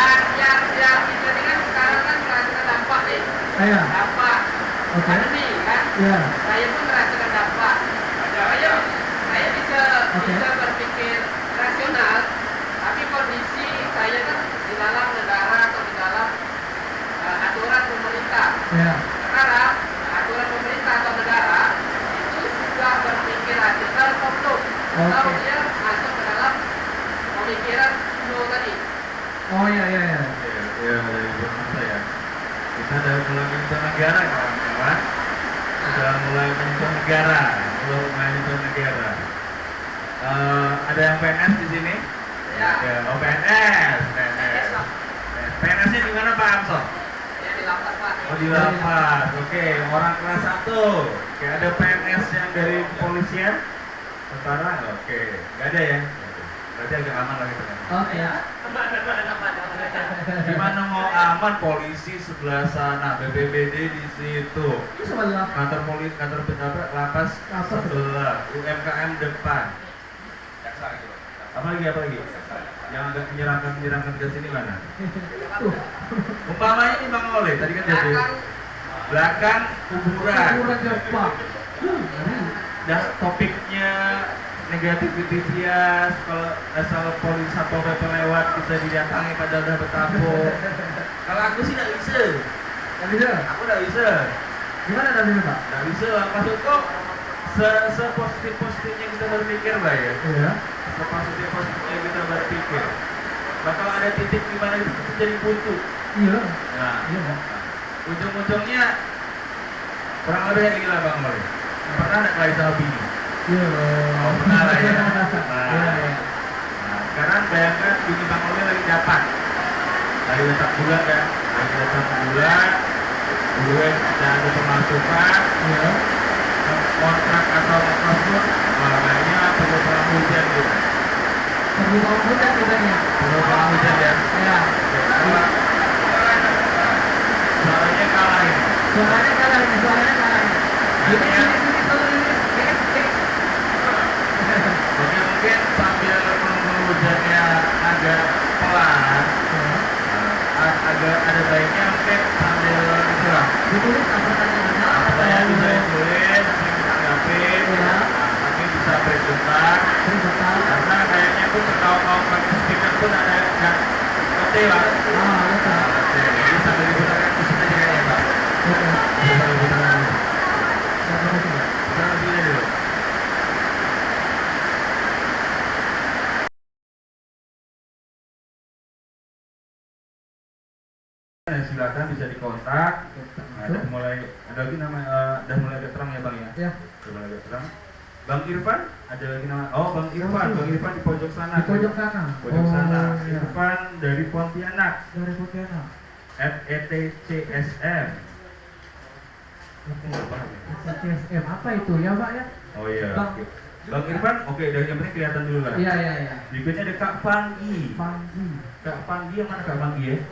Yang kita ini kan sekarang kan merasakan dampak nih, Iya. dampak Oke. pandemi kan. Iya. Saya pun merasakan dampak. Saya bisa Oke. berpikir rasional, tapi kondisi saya kan di dalam negara atau di dalam aturan pemerintah. Iya. Sekarang aturan pemerintah atau negara itu sudah berpikir rasional belum? Atau Oke. dia masuk ke dalam pemikiran dulu tadi. Oh iya. Ya, dari bahasa ya. Kita udah mulai menyentuh negara kawan-kawan. Sudah mulai menyentuh negara. Ada yang PNS di sini? Ya. PNS. PNS-nya di mana Pak Amso? Ya di lapas Pak. Oh di lapas, oke. Orang kelas 1. Oke, ada PNS yang dari kepolisian. Tentara, oke. Gak ada ya? Berarti agak aman lah gitu kan. Oke. Gimana mau aman, polisi sebelah sana, BPBD di situ. Itu sebelah. Kantor polisi, kantor lapas sebelah, UMKM depan. Apa lagi? Yang agak menyeramkan ke sini mana? Umpamanya ini Bang Oleh, tadi kan jadi belakang kuburan. Kuburan Jepang. Dan topiknya negativity bias, kalau asal polisi atau PP lewat bisa didatangi padahal udah betapa. Kalau aku sih nggak bisa. Nggak bisa? Aku nggak bisa. Gimana tadi Pak? Nggak bisa. Maksudku sepositif-positifnya kita berpikir lah ya. Iya. Sepositif-positifnya kita berpikir. Bakal ada titik di mana itu jadi buntu. Iya. Nah, Iya. ujung-ujungnya kurang lebih kayak gila Bang Oleh. Pernah nggak kali sama bini? Iya. Oh, pernah lah ya. Iya. Nah, sekarang bayangkan bini Bang Oleh lagi dapat bulan kan, lagi datang bulan, gue tidak ada pemasukan, Iya. kontrak atau apapun, kayaknya perlu perang hujan gitu. Perlu mau hujan katanya. Perlu perang hujan ya. Iya. Suaranya kalah ini. Suaranya kalah ini. Gini Artinya, kalau ini. Oke, mungkin sambil menunggu hujannya agak pelan, agak ada baiknya mungkin sambil itulah. Ditulis apa pertanyaannya? Apa yang bisa ditulis, nanti kita tanggapin, Iya. nanti bisa berbentar. Betul. Karena kayaknya pun terkau-kau pakai speaker pun ada nggak oke lah. Ah, betul. Oke, jadi sambil diputarkan di sini aja ya Pak. Oke. Sambil diputarkan. Betul. Putarkan sini dulu. Silakan bisa dikontak. Nah, udah mulai ada lagi nama udah mulai agak terang ya Bang ya. Ya. Udah mulai agak terang. Bang Irfan ada lagi nama. Oh Bang Irfan di pojok sana. Di pojok sana. Pojok sana. iya. Irfan dari Pontianak. Dari Pontianak. @etcsm. CSM apa itu ya Pak ya? Oh iya. Bang. Oke. Bang Irfan, oke, dari yang penting kelihatan dulu lah. Iya. Berikutnya ada Kak Panggi. Panggi. Kak Panggi yang mana Kak Panggi ya?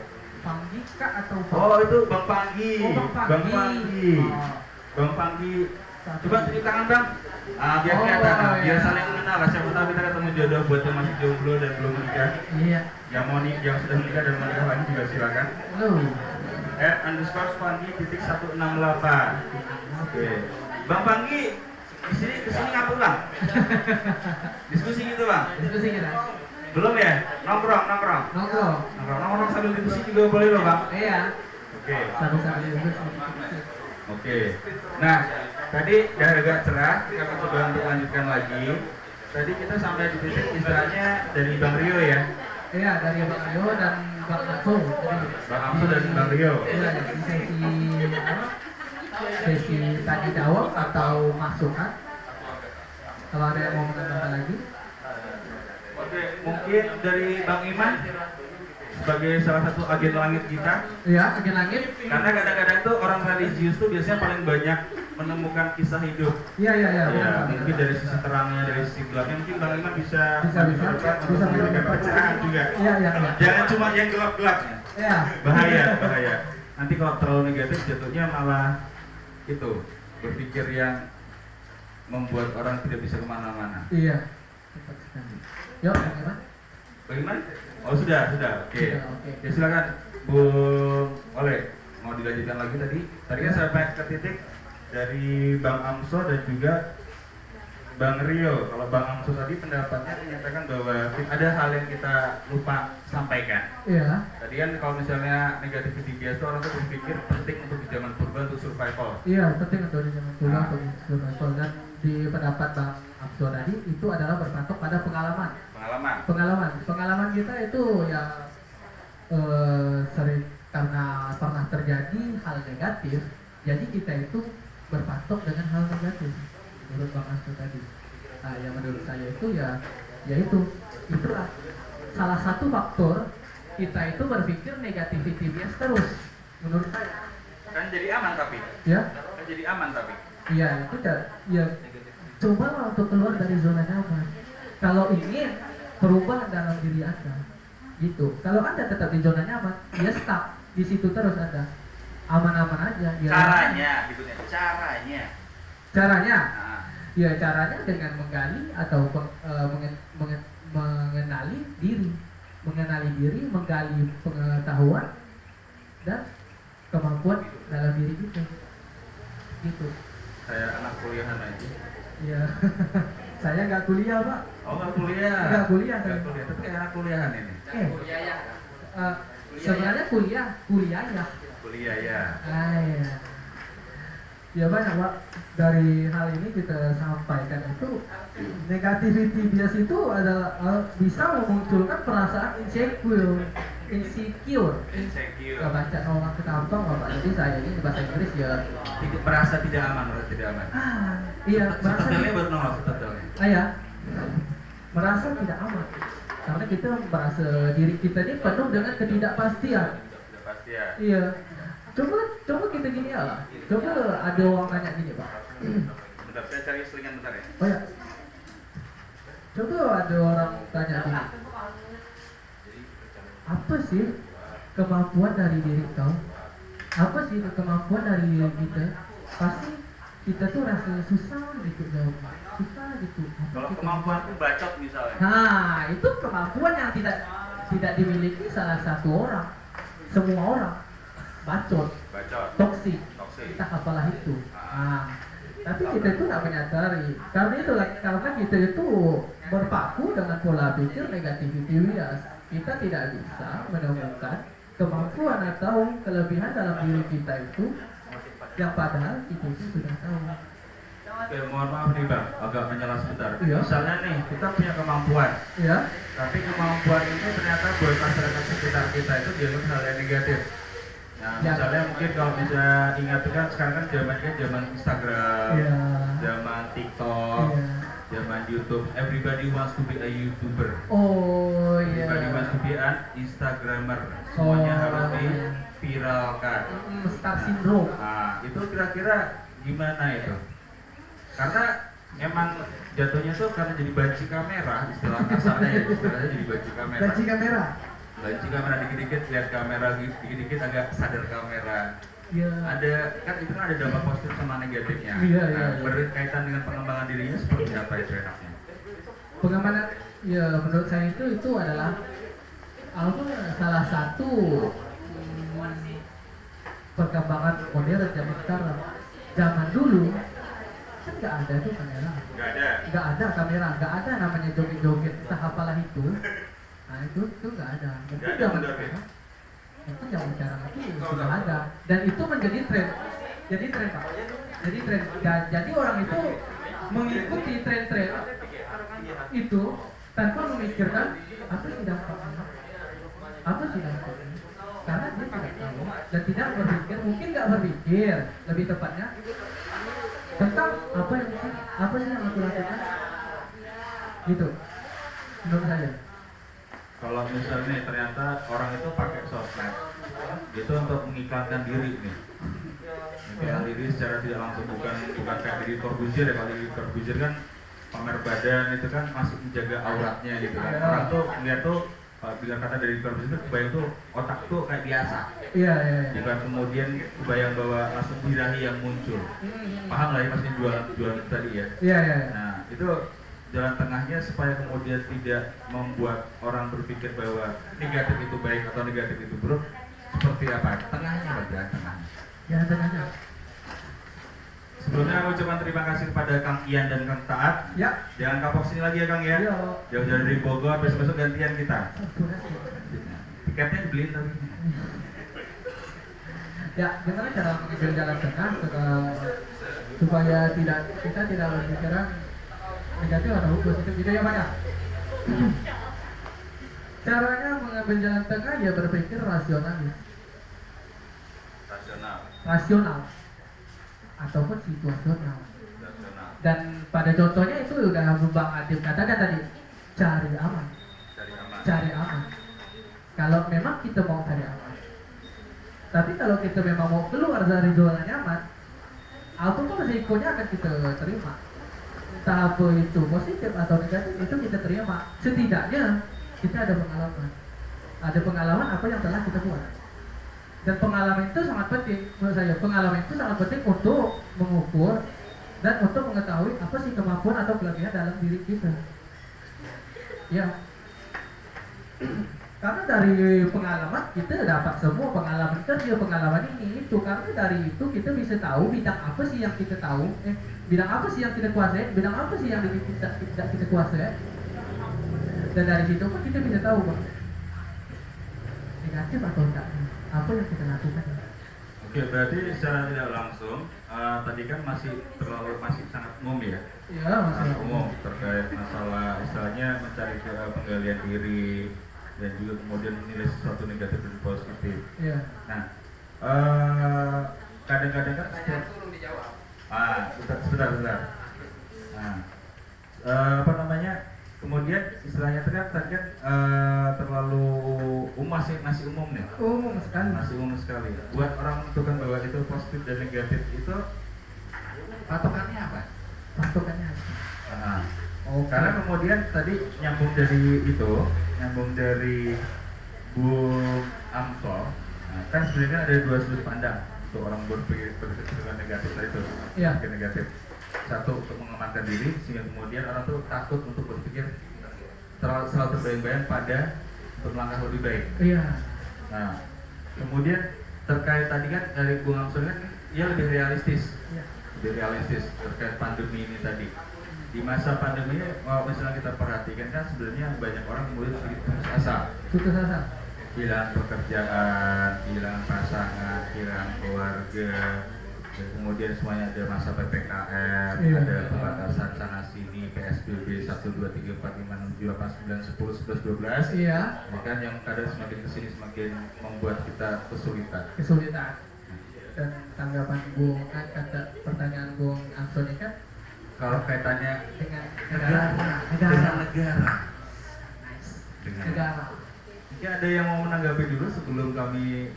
Panggi kak atau Pak? Oh itu Bang Panggi. Oh, Bang Panggi. Oh. Bang Panggi. Coba tunjuk tangan Bang. Biar Oh, kelihatan, iya. biar saling mengenal lah. Siapa tahu kita ketemu jodoh buat yang masih jomblo dan belum menikah. Iya. Yang sudah menikah dan mau menikah lagi juga silakan. Halo. @_Panggi_168. Oke. Bang Panggi, kesini ngapa Bang? Diskusi gitu Bang? Diskusi kita. Belum ya? Nongkrong. Nongkrong. Sambil diskusi juga boleh loh Bang. Iya. Oke. Sama-sama diskusi. Oke. Nah, tadi udah agak cerah, kita akan coba untuk lanjutkan lagi. Tadi kita sampai di titik istilahnya dari Bang Rio ya. Iya, dari Bang Rio dan Bang Amso. Bang Amso dan Bang Rio. Iya, di sesi tanya jawab atau masukan. Kalau ada yang mau menambahkan lagi. Oke, mungkin dari Bang Iman sebagai salah satu agen langit kita. Iya, agen langit. Karena kadang-kadang tuh orang religius tuh biasanya paling banyak menemukan kisah hidup. Iya. Ya, mungkin dari sisi terangnya, dari sisi gelapnya, mungkin Bang Iman bisa memberikan pencerahan juga. Iya. Jangan cuma yang gelap-gelapnya. Iya. Bahaya. Nanti kalau terlalu negatif jatuhnya malah itu berpikir yang membuat orang tidak bisa kemana-mana. Iya. Cepat sekali. Yuk, bagaimana? Bagaimana? Oh sudah. Oke. Sudah, oke. Ya silakan, Bu Oleh. Mau dilanjutkan lagi tadi? Tadi kan sampai ke titik dari Bang Amso dan juga Bang Rio. Kalau Bang Amso tadi pendapatnya menyatakan bahwa ada hal yang kita lupa sampaikan. Iya. Tadi kan kalau misalnya negativity bias itu orang tuh berpikir penting untuk di zaman purba untuk survival. Iya, penting untuk di zaman dulu untuk survival, dan di pendapat Bang Amso tadi itu adalah berpatok pada pengalaman kita itu ya sering karena pernah terjadi hal negatif, jadi kita itu berpatok dengan hal negatif menurut Bang Amso tadi. Nah, yang menurut saya itu itulah salah satu faktor kita itu berpikir negativity bias terus menurut saya. Kan jadi aman tapi. Ya, Kan jadi aman tapi. iya itu ya coba untuk keluar dari zona nyaman. Kalau ingin perubahan dalam diri Anda, gitu. Kalau Anda tetap di zona nyaman, ya stuck di situ terus Anda. Aman-aman aja. Ya, Caranya, berikutnya caranya. Caranya, Nah, ya caranya dengan menggali atau mengenali diri, menggali pengetahuan dan kemampuan dalam diri kita. Gitu. saya anak kuliahan aja. Ya, saya nggak kuliah Pak. Oh nggak kuliah. Nggak kuliah, Nggak saya. kuliah. Tapi kayak anak kuliahan ini. Kuliah ya. Sebenarnya kuliah ya. Kuliah ya. Ya. Ya banyak Pak. Dari hal ini kita sampaikan itu negativity bias itu adalah bisa memunculkan perasaan insecure. Insecure. Gak baca orang kenapa Bapak. Jadi saya ini bahasa Inggris ya. Tidak merasa tidak aman, merasa tidak aman. Iya, merasa Subtitlenya baru nongol subtitlenya. ya. Merasa tidak aman. Karena kita merasa diri kita ini penuh dengan ketidakpastian. Sudah pasti ya. Iya. Coba kita gini ya lah. Coba ada orang tanya gini Pak. Bentar, saya cari selingan bentar ya. Oh ya. Coba ada orang tanya gini. Apa sih kemampuan dari diri kau? Apa sih kemampuan dari diri kita? Pasti kita tuh rasanya susah gitu jawabnya. Susah gitu. Apa Kalau sih kemampuanku bacot misalnya. Nah, itu kemampuan yang tidak dimiliki salah satu orang. Semua orang bacot, Bacot. toksik, Toksik. entah apalah itu. Nah, tapi kita itu nggak menyadari. Karena kita itu berpaku dengan pola pikir negativity bias. Kita tidak bisa menemukan kemampuan atau kelebihan dalam diri kita itu yang padahal kita itu sudah tahu. Oke, mohon maaf nih Bang, agak menyela sebentar. Iya. Misalnya nih, kita punya kemampuan, Ya, tapi kemampuan ini ternyata buat masyarakat sekitar kita itu dianggap hal yang negatif. Nah, Ya. misalnya mungkin kalau bisa ingat kan sekarang kan zamannya zaman Instagram, ya, zaman TikTok, ya. zaman YouTube. Everybody wants to be a YouTuber. Oh iya. Everybody wants to be an Instagramer. Semuanya Oh. harus diviralkan. Star syndrome. Nah, itu kira-kira gimana itu? Karena emang jatuhnya tuh karena jadi banci kamera, istilah kasarnya ya, istilahnya jadi banci kamera. Banci kamera. Banci kamera dikit-dikit lihat kamera, dikit-dikit agak sadar kamera. Ya. Ada kan itu kan ada dampak positif sama negatifnya. Iya, iya, Nah, iya. berkaitan dengan pengembangan dirinya seperti apa itu enaknya? Pengembangan ya menurut saya itu adalah salah satu perkembangan modern zaman sekarang. Zaman dulu kan nggak ada tuh kamera, Gak ada. nggak ada kamera, nggak ada namanya joget-joget entah apalah itu. Nah itu nggak ada. Nggak ada, benar, ya? Itu zaman sekarang itu sudah ada dan itu menjadi tren. Jadi tren Pak. Jadi tren. Dan jadi orang itu mengikuti tren-tren itu tanpa memikirkan apa sih dampaknya. Apa sih dampaknya? Karena dia tidak tahu dan tidak berpikir, mungkin nggak berpikir lebih tepatnya tentang apa sih yang aku lakukan, gitu. Menurut saya. Kalau misalnya ternyata orang itu pakai sosmed gitu untuk mengiklankan diri nih, mengiklankan diri secara tidak langsung, bukan kayak Deddy Corbuzier ya. Kalau Deddy Corbuzier kan pamer badan itu kan masih menjaga auratnya gitu kan. Ya. Orang tuh ngeliat tuh dengan kata Deddy Corbuzier itu kebayang tuh otak tuh kayak biasa, Iya. bukan kemudian kebayang bahwa langsung birahi yang muncul. Paham lah ya maksudnya jualan tadi ya. Iya. Nah itu jalan tengahnya supaya kemudian tidak membuat orang berpikir bahwa negatif itu baik atau negatif itu buruk, seperti apa? Tengahnya apa jalan tengahnya? Ya tengahnya. Sebelumnya aku ucapkan terima kasih kepada Kang Ian dan Kang Taat. Ya. Jangan kapok sini lagi ya Kang ya. Iya. Jauh-jauh dari Bogor, besok-besok gantian kita. Tiketnya dibeliin tapi. Ya, gimana cara mengambil jalan tengah supaya kita tidak berpikiran negatif atau positif gitu ya Pak ya? Caranya mengambil jalan tengah ya berpikir rasionalis, rasional ataupun situasional. Dan pada contohnya itu udah Bang Adib katakan tadi, cari aman. Cari aman. Kalau memang kita mau cari aman, Tapi kalau kita memang mau keluar dari zona nyaman, apapun resikonya akan kita terima. Entah apa itu positif atau negatif, itu kita terima. Setidaknya kita ada pengalaman. Ada pengalaman apa yang telah kita buat. Dan pengalaman itu sangat penting menurut saya. Pengalaman itu sangat penting untuk mengukur dan untuk mengetahui apa sih kemampuan atau kelebihan dalam diri kita. Ya. Karena dari pengalaman kita dapat semua pengalaman kerja, pengalaman ini itu. Karena dari itu kita bisa tahu bidang apa sih yang kita tahu, bidang apa sih yang kita kuasai, bidang apa sih yang tidak kita kuasai. Dan dari situ pun kita bisa tahu Bang, negatif atau enggak, apa yang kita lakukan. Oke, berarti secara tidak langsung tadi kan masih sangat umum ya. Ya, Sangat masalah umum terkait masalah istilahnya mencari penggalian diri dan juga kemudian menilai sesuatu negatif dan positif. Iya. Nah, kadang-kadang kan Pertanyaan turun dijawab. sebentar. Nah, apa namanya? Kemudian istilahnya itu kan tadi kan terlalu masih umum nih. Umum sekali. Masih umum sekali. Buat orang menentukan bahwa itu positif dan negatif itu patokannya apa? Patokannya apa? Nah, Oke. karena kemudian tadi nyambung dari Bung Amsol. Nah, kan sebenarnya ada dua sudut pandang untuk orang berpikir dengan negatif tadi itu. Iya. Berpikir negatif. Satu untuk mengamankan diri sehingga kemudian orang tuh takut untuk berpikir selalu terbayang-bayang pada untuk melangkah lebih baik. Iya. Nah, kemudian terkait tadi kan dari Bung Amsol kan dia lebih realistis. Iya. Lebih realistis terkait pandemi ini tadi. Di masa pandemi ini, kalau misalnya kita perhatikan kan sebenarnya banyak orang kemudian sedikit putus asa, Putus asa. kehilangan pekerjaan, kehilangan pasangan, kehilangan keluarga, dan kemudian semuanya ada masa PPKM, Iya. ada pembatasan sana sini, PSBB 1, 2, 3, 4, 5, 6, 7, 8, 9, 10, 11, 12. Iya. Ya kan yang kadang semakin kesini semakin membuat kita kesulitan. Kesulitan. Dan tanggapan Bung kan kata pertanyaan Bung Antoni kan Kalau kaitannya dengan dengan negara. Dengan negara. Mungkin ada yang mau menanggapi dulu sebelum kami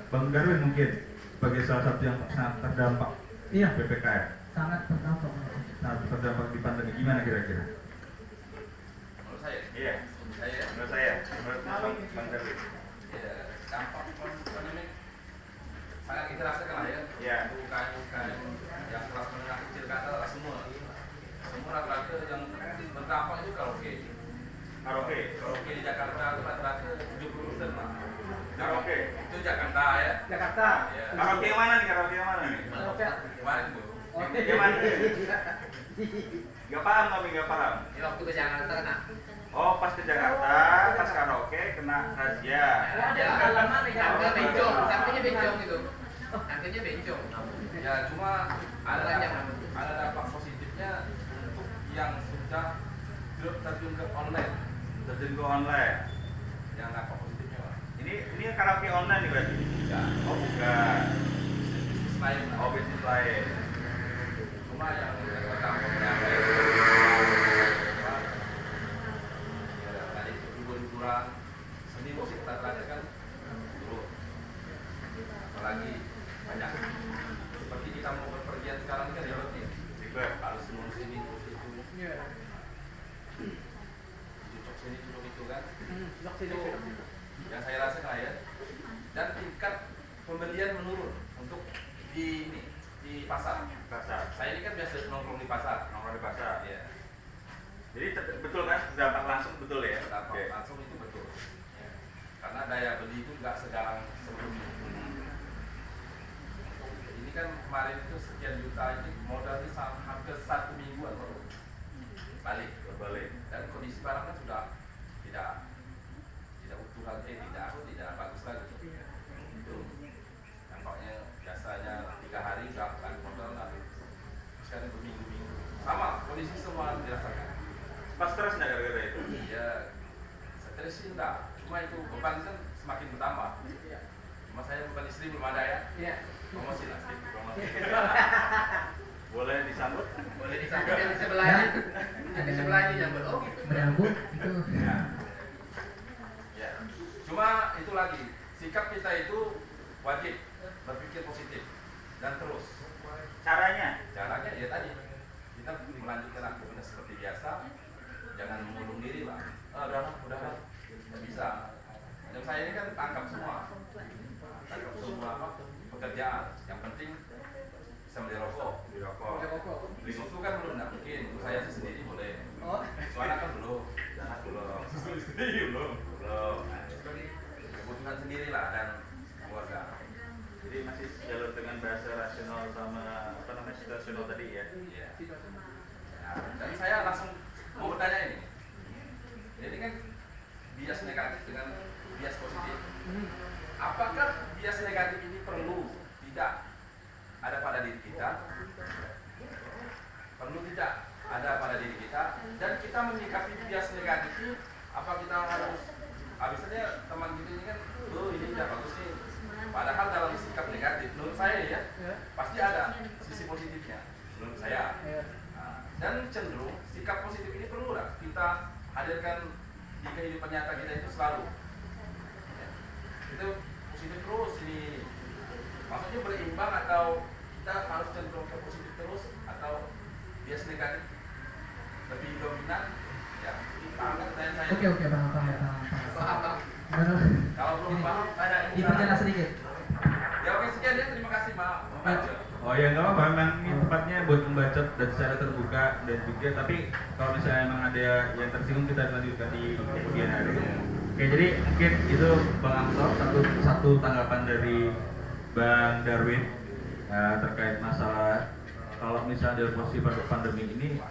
Bang Darwin mungkin sebagai salah satu yang sangat terdampak Iya. PPKM, Sangat terdampak. sangat terdampak di pandemi, gimana kira-kira? Menurut saya, Iya, menurut saya, menurut Bang Darwin. ya, dampak pandemi sangat kita rasakan lah ya. Iya. Bukan yang kelas menengah kecil ke atas semua rata-rata yang berdampak itu karaoke di Jakarta itu rata-rata 70% lah. Karaoke. Itu Jakarta ya. Jakarta. Ya. Karaoke yang mana nih? Kemarin tuh. Yang mana? Gak paham kami, gak paham. Ini waktu ke Jakarta kena. Oh, pas ke Jakarta, pas karaoke kena razia. Ya, harga bencong, sampingnya bencong itu. Harganya bencong. Ya, cuma ada dampak positifnya untuk yang sudah terjun ke online. Terjun ke online. Yang dampak positifnya, Pak. Ini karaoke online nih berarti? Ya, Oh bukan. bisnis lain. lah. Oh bisnis lain. Cuma yang dampaknya kayak ya, tadi hiburan seni musik rata-rata kan turun. Apalagi banyak seperti kita mau berpergian sekarang kan ya nih. Ribet. Harus semua sini terus itu. Iya. Cucuk sini cucuk itu kan. Itu Yang saya rasakan ya. Dan tingkat pembelian menurun untuk di pasar. Pasar. Saya ini kan biasa nongkrong di pasar. Nongkrong di pasar. Ya. Jadi betul kan? Dampak langsung betul ya? Dampak Oke. langsung itu betul. Ya. Karena daya beli itu nggak segarang sebelumnya. Ini kan kemarin itu sekian juta ini modalnya hampir 1 mingguan baru balik. Berbalik. Dan kondisi barang kan sudah tidak utuh lagi, tidak bagus lagi. Itu dampaknya biasanya 3 hari udah balik modal lagi. Sekarang berminggu-minggu. Sama kondisi semua dirasakan. Pas stres nggak gara-gara itu? Ya stres sih enggak, cuma itu beban kan semakin bertambah. Cuma saya bukan istri belum ada ya. Iya. Promosi lah sedikit promosi. Boleh disambut? Boleh disambut yang di sebelahnya. Yang di sebelahnya nyambut. Oh gitu. menyambut itu. Ya. Ya. Cuma itu lagi sikap kita itu wajib berpikir positif dan terus. Caranya Ya tadi kita melanjutkan aktivitas seperti biasa, jangan mengurung diri lah. Udah nggak bisa. Yang saya ini kan tangkap semua apa pekerjaan. Yang penting bisa beli rokok. Beli susu kan belum, nggak mungkin. Untuk saya sih sendiri boleh. Soalnya kan belum. Susu istri belum. Kebutuhan sendiri lah dan keluarga. jadi masih jalur dengan bahasa rasional sama apa namanya situasional tadi ya. Iya. Nah, dan saya langsung mau bertanya ini. Jadi kan bias negatif dengan bias positif. Apakah bias negatif ini perlu tidak ada pada diri kita? Perlu tidak ada pada diri kita? Dan kita menyikapi bias negatif ini, apa kita harus habisnya teman kita ini kan, ini tidak bagus nih. Padahal dalam sikap negatif, menurut saya ya, pasti ada sisi positifnya. Menurut saya. Nah, dan cenderung sikap positif ini perlu lah kita hadirkan di kehidupan nyata kita itu selalu. Ya. Itu positif terus ini. Maksudnya berimbang atau kita harus cenderung ke positif terus atau bias negatif lebih dominan? Ya, paham kan pertanyaan saya? Oke, paham. Paham. Kalau belum paham, ada yang Diperjelas sedikit. Ya oke, sekian ya, terima kasih maaf. Oh ya nggak apa-apa, memang ini tempatnya buat membacot dan secara terbuka dan juga, tapi kalau misalnya memang ada yang tersinggung kita lanjutkan di kemudian hari. Oke, jadi mungkin itu Bang Amsor satu tanggapan dari Bang Darwin terkait masalah kalau misalnya dari posisi pandemi ini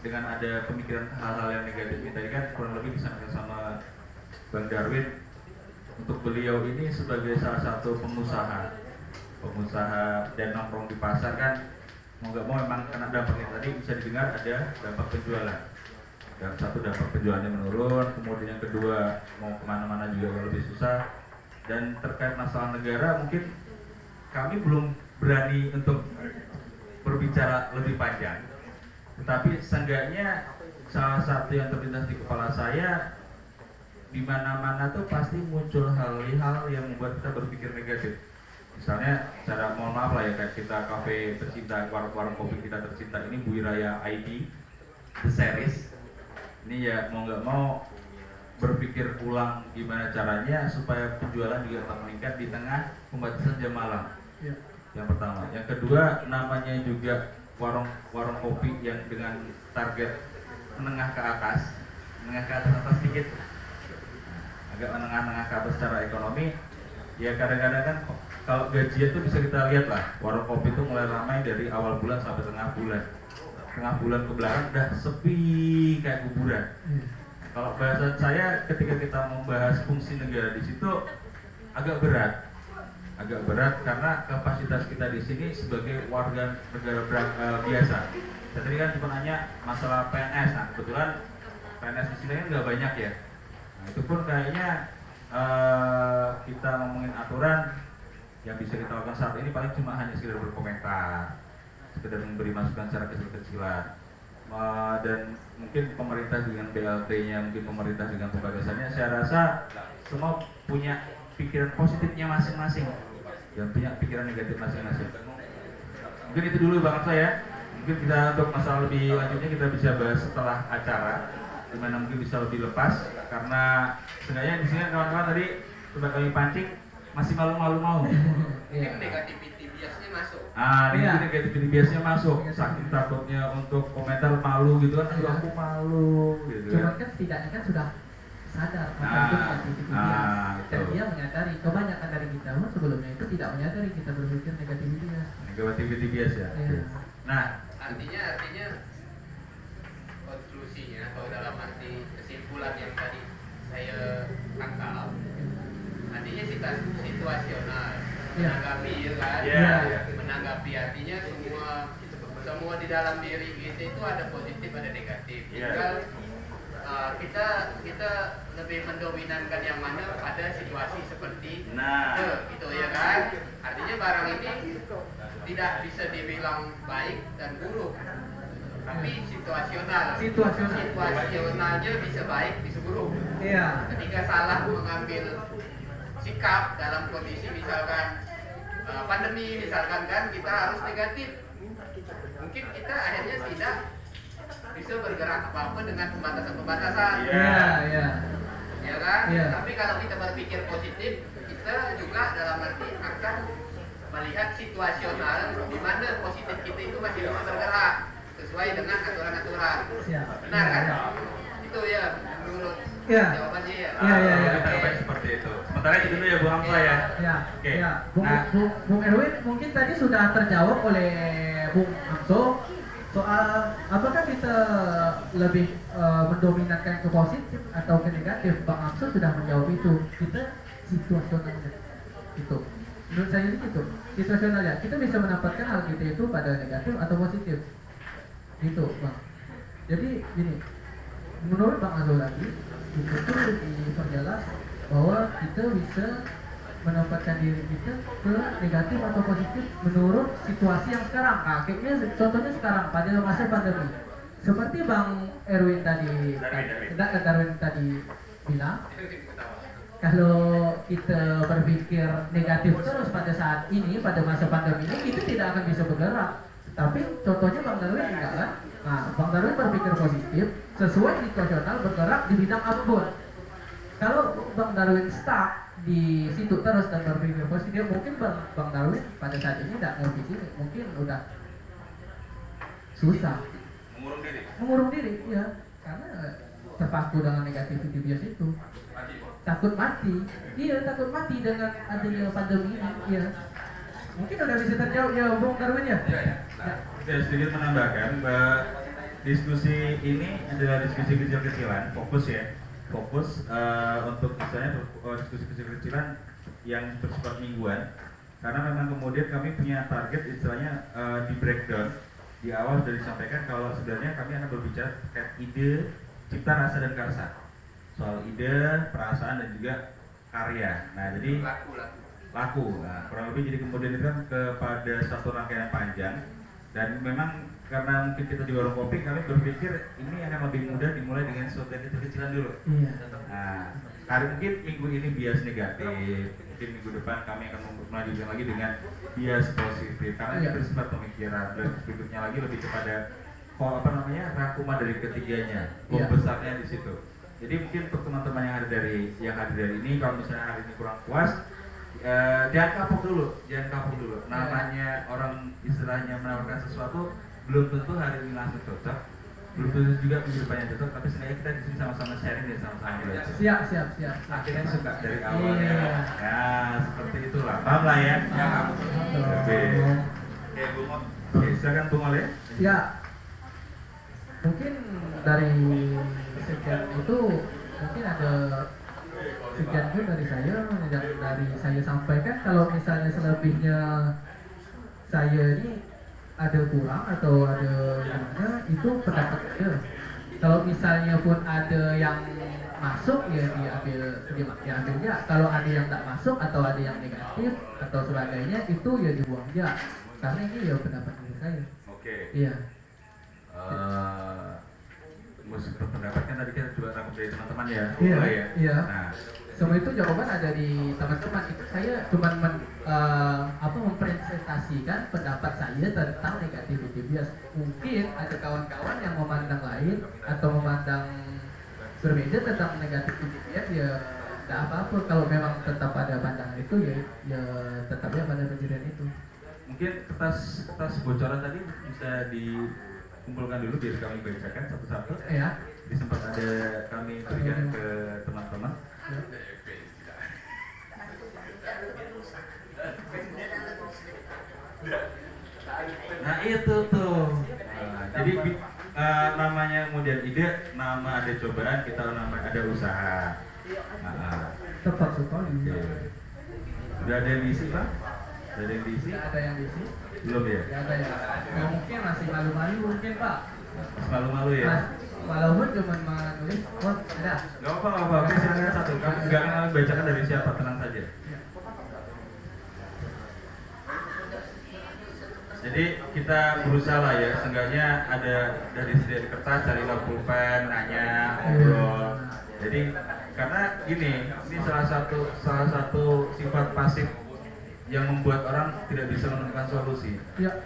dengan ada pemikiran hal-hal yang negatif ini tadi kan kurang lebih disampaikan sama Bang Darwin. Untuk beliau ini sebagai salah satu pengusaha dan nongkrong di pasar kan mau nggak mau memang kena dampaknya tadi bisa didengar ada dampak penjualan. Dan satu dampak penjualannya menurun, kemudian yang kedua mau kemana-mana juga lebih susah. Dan terkait masalah negara mungkin kami belum berani untuk berbicara lebih panjang. Tetapi seenggaknya salah satu yang terlintas di kepala saya, di mana-mana tuh pasti muncul hal-hal yang membuat kita berpikir negatif. Misalnya, cara mohon maaf lah ya, kayak kita kafe tercinta, warung kopi kita tercinta ini Bu Raya ID, The Series. Ini ya mau nggak mau berpikir ulang gimana caranya supaya penjualan juga tetap meningkat di tengah pembatasan jam malam. Yang pertama, yang kedua namanya juga warung kopi yang dengan target menengah ke atas sedikit. Agak menengah ke atas secara ekonomi, ya kadang-kadang kan kalau gajian tuh bisa kita lihat lah, warung kopi itu mulai ramai dari awal bulan sampai tengah bulan ke belakang udah sepi kayak kuburan. Kalau bahasa saya ketika kita membahas fungsi negara di situ agak berat karena kapasitas kita di sini sebagai warga negara biasa. Saya tadi kan cuma nanya masalah PNS, nah kebetulan PNS di sini kan nggak banyak ya. Nah, itu pun kayaknya kita ngomongin aturan yang bisa kita lakukan saat ini paling cuma hanya sekedar berkomentar, sekedar memberi masukan secara kecil-kecilan. Dan mungkin pemerintah dengan BLT-nya, mungkin pemerintah dengan pembatasannya, saya rasa semua punya pikiran positifnya masing-masing dan punya pikiran negatif masing-masing. Mungkin itu dulu Bang saya. Mungkin kita untuk masalah lebih lanjutnya kita bisa bahas setelah acara, di mana mungkin bisa lebih lepas karena sebenarnya di sini kawan-kawan tadi coba kami pancing masih malu-malu mau. Ini negativity biasnya masuk. Ini negativity biasnya masuk. Saking takutnya untuk komentar malu gitu kan, aku malu gitu Cuman kan. kan setidaknya kan sudah sadar apa itu negativity bias. Dan betul. dia menyadari, kebanyakan dari kita sebelumnya itu tidak menyadari kita berpikir negativity bias. Negativity bias ya. Iya. Nah, Artinya konklusinya atau dalam arti kesimpulan yang tadi saya tangkap, artinya situasional, menanggapi ya kan, menanggapi artinya semua di dalam diri kita itu ada positif ada negatif. Tinggal kita lebih mendominankan yang mana pada situasi seperti itu ya kan. Artinya barang ini tidak bisa dibilang baik dan buruk, tapi situasionalnya bisa baik bisa buruk. Iya. Ketika salah mengambil sikap dalam kondisi misalkan pandemi misalkan kan kita harus negatif. Mungkin kita akhirnya tidak bisa bergerak apa-apa dengan pembatasan-pembatasan. Iya. Ya kan? Iya. Tapi kalau kita berpikir positif, kita juga dalam arti akan melihat situasional di mana positif kita itu masih bisa bergerak sesuai dengan aturan-aturan. Siap. Benar kan? Iya. Itu ya menurut Iya. jawabannya ya. Iya. Kita baik seperti itu. Sementara itu dulu ya Bu Hamzah ya. Ya, Oke. ya. Bung, Nah. Bung Erwin mungkin tadi sudah terjawab oleh Bung Hamzo soal apakah kita lebih mendominankan ke positif atau ke negatif. Bang Hamzo sudah menjawab itu. Kita situasionalnya itu. Menurut saya itu gitu. Situasionalnya kita bisa menempatkan hal kita itu pada negatif atau positif. Gitu, Bang. Jadi gini, menurut Bang Azul lagi itu tuh diperjelas bahwa kita bisa menempatkan diri kita ke negatif atau positif menurut situasi yang sekarang. Nah, kayaknya contohnya sekarang pada masa pandemi. Seperti Bang Erwin tadi, Darwin tadi bilang, kalau kita berpikir negatif terus pada saat ini, pada masa pandemi ini, kita tidak akan bisa bergerak. Tapi contohnya Bang Darwin enggak kan? Nah, Bang Darwin berpikir positif, sesuai situasional bergerak di bidang apapun. Kalau Bang Darwin stuck di situ terus dan berpikir positif, mungkin Bang Darwin pada saat ini tidak mau di sini, mungkin udah susah mengurung diri, ya, karena terpaku dengan negativity bias itu. Takut mati, iya takut mati dengan adanya pandemi ini, iya. Mungkin udah bisa terjawab ya Bang Darwin ya. Ya. Oke, sedikit menambahkan bahwa diskusi ini adalah diskusi kecil-kecilan, fokus untuk misalnya diskusi kecil-kecilan yang bersifat mingguan, karena memang kemudian kami punya target istilahnya di breakdown. Di awal sudah disampaikan kalau sebenarnya kami akan berbicara terkait ide, cipta, rasa, dan karsa, soal ide, perasaan, dan juga karya. Nah, jadi laku. Nah, kurang lebih jadi kemudian itu kan kepada satu rangkaian panjang, dan memang karena mungkin kita di warung kopi, kami berpikir ini akan lebih mudah dimulai dengan sesuatu yang kecil-kecilan dulu. Iya. Nah, hari mungkin minggu ini bias negatif, mungkin minggu depan kami akan melanjutkan lagi dengan bias positif, karena ini bersifat pemikiran, dan berikutnya lagi lebih kepada rangkuman dari ketiganya, besarnya di situ. Jadi mungkin untuk teman-teman yang hadir dari ini, kalau misalnya hari ini kurang puas, jangan kapok dulu. Namanya orang istilahnya menawarkan sesuatu, belum tentu hari ini langsung cocok, belum tentu juga minggu depannya cocok, tapi sebenarnya kita di sini sama-sama sharing dan sama-sama belajar. Siap. Akhirnya suka dari awalnya. Nah, seperti itulah. Paham lah ya? Oke, Bung Ol. Oke, silakan Bung Ol ya. Ya. Mungkin dari sekian itu mungkin ada sekian itu dari saya yang dari saya sampaikan. Kalau misalnya selebihnya saya ini ada kurang atau ada gimana, itu pendapat saya. Kalau misalnya pun ada yang masuk ya diambilnya. Kalau ada yang tak masuk atau ada yang negatif atau sebagainya, itu ya dibuang aja. Karena ini ya pendapat dari saya. Oke. Iya. Musik berpendapat kan tadi kita coba rangkum dari teman-teman ya. Iya. Nah, semua itu jawaban ada di teman-teman. Itu saya cuma mempresentasikan pendapat saya tentang negativity bias. Mungkin ada kawan-kawan yang memandang lain atau memandang berbeda tentang negativity bias, ya tidak apa-apa. Kalau memang tetap ada pandangan itu, ya tetapnya pada pendirian itu. mungkin kertas bocoran tadi bisa dikumpulkan dulu biar kami bacakan satu-satu. Ya. Jadi sempat ada kami berikan ke teman-teman. Nah itu tuh. Jadi namanya kemudian ide, nama ada cobaan, kita nama ada usaha. Tepat sekali. Sudah ada yang diisi Pak? Sudah ada yang diisi? Tidak ada yang diisi? Belum ya? Tidak ada yang. Ya, mungkin masih malu-malu mungkin Pak. Masih malu-malu ya? Walaupun cuma menulis, oh ada. Gak apa-apa, oke silakan satu. Kamu nggak akan bacakan dari siapa, tenang saja. Jadi kita berusaha lah ya, seenggaknya ada dari kertas, cari pulpen, nanya, ngobrol. Jadi Karena gini, ini salah satu sifat pasif yang membuat orang tidak bisa menemukan solusi. Ya.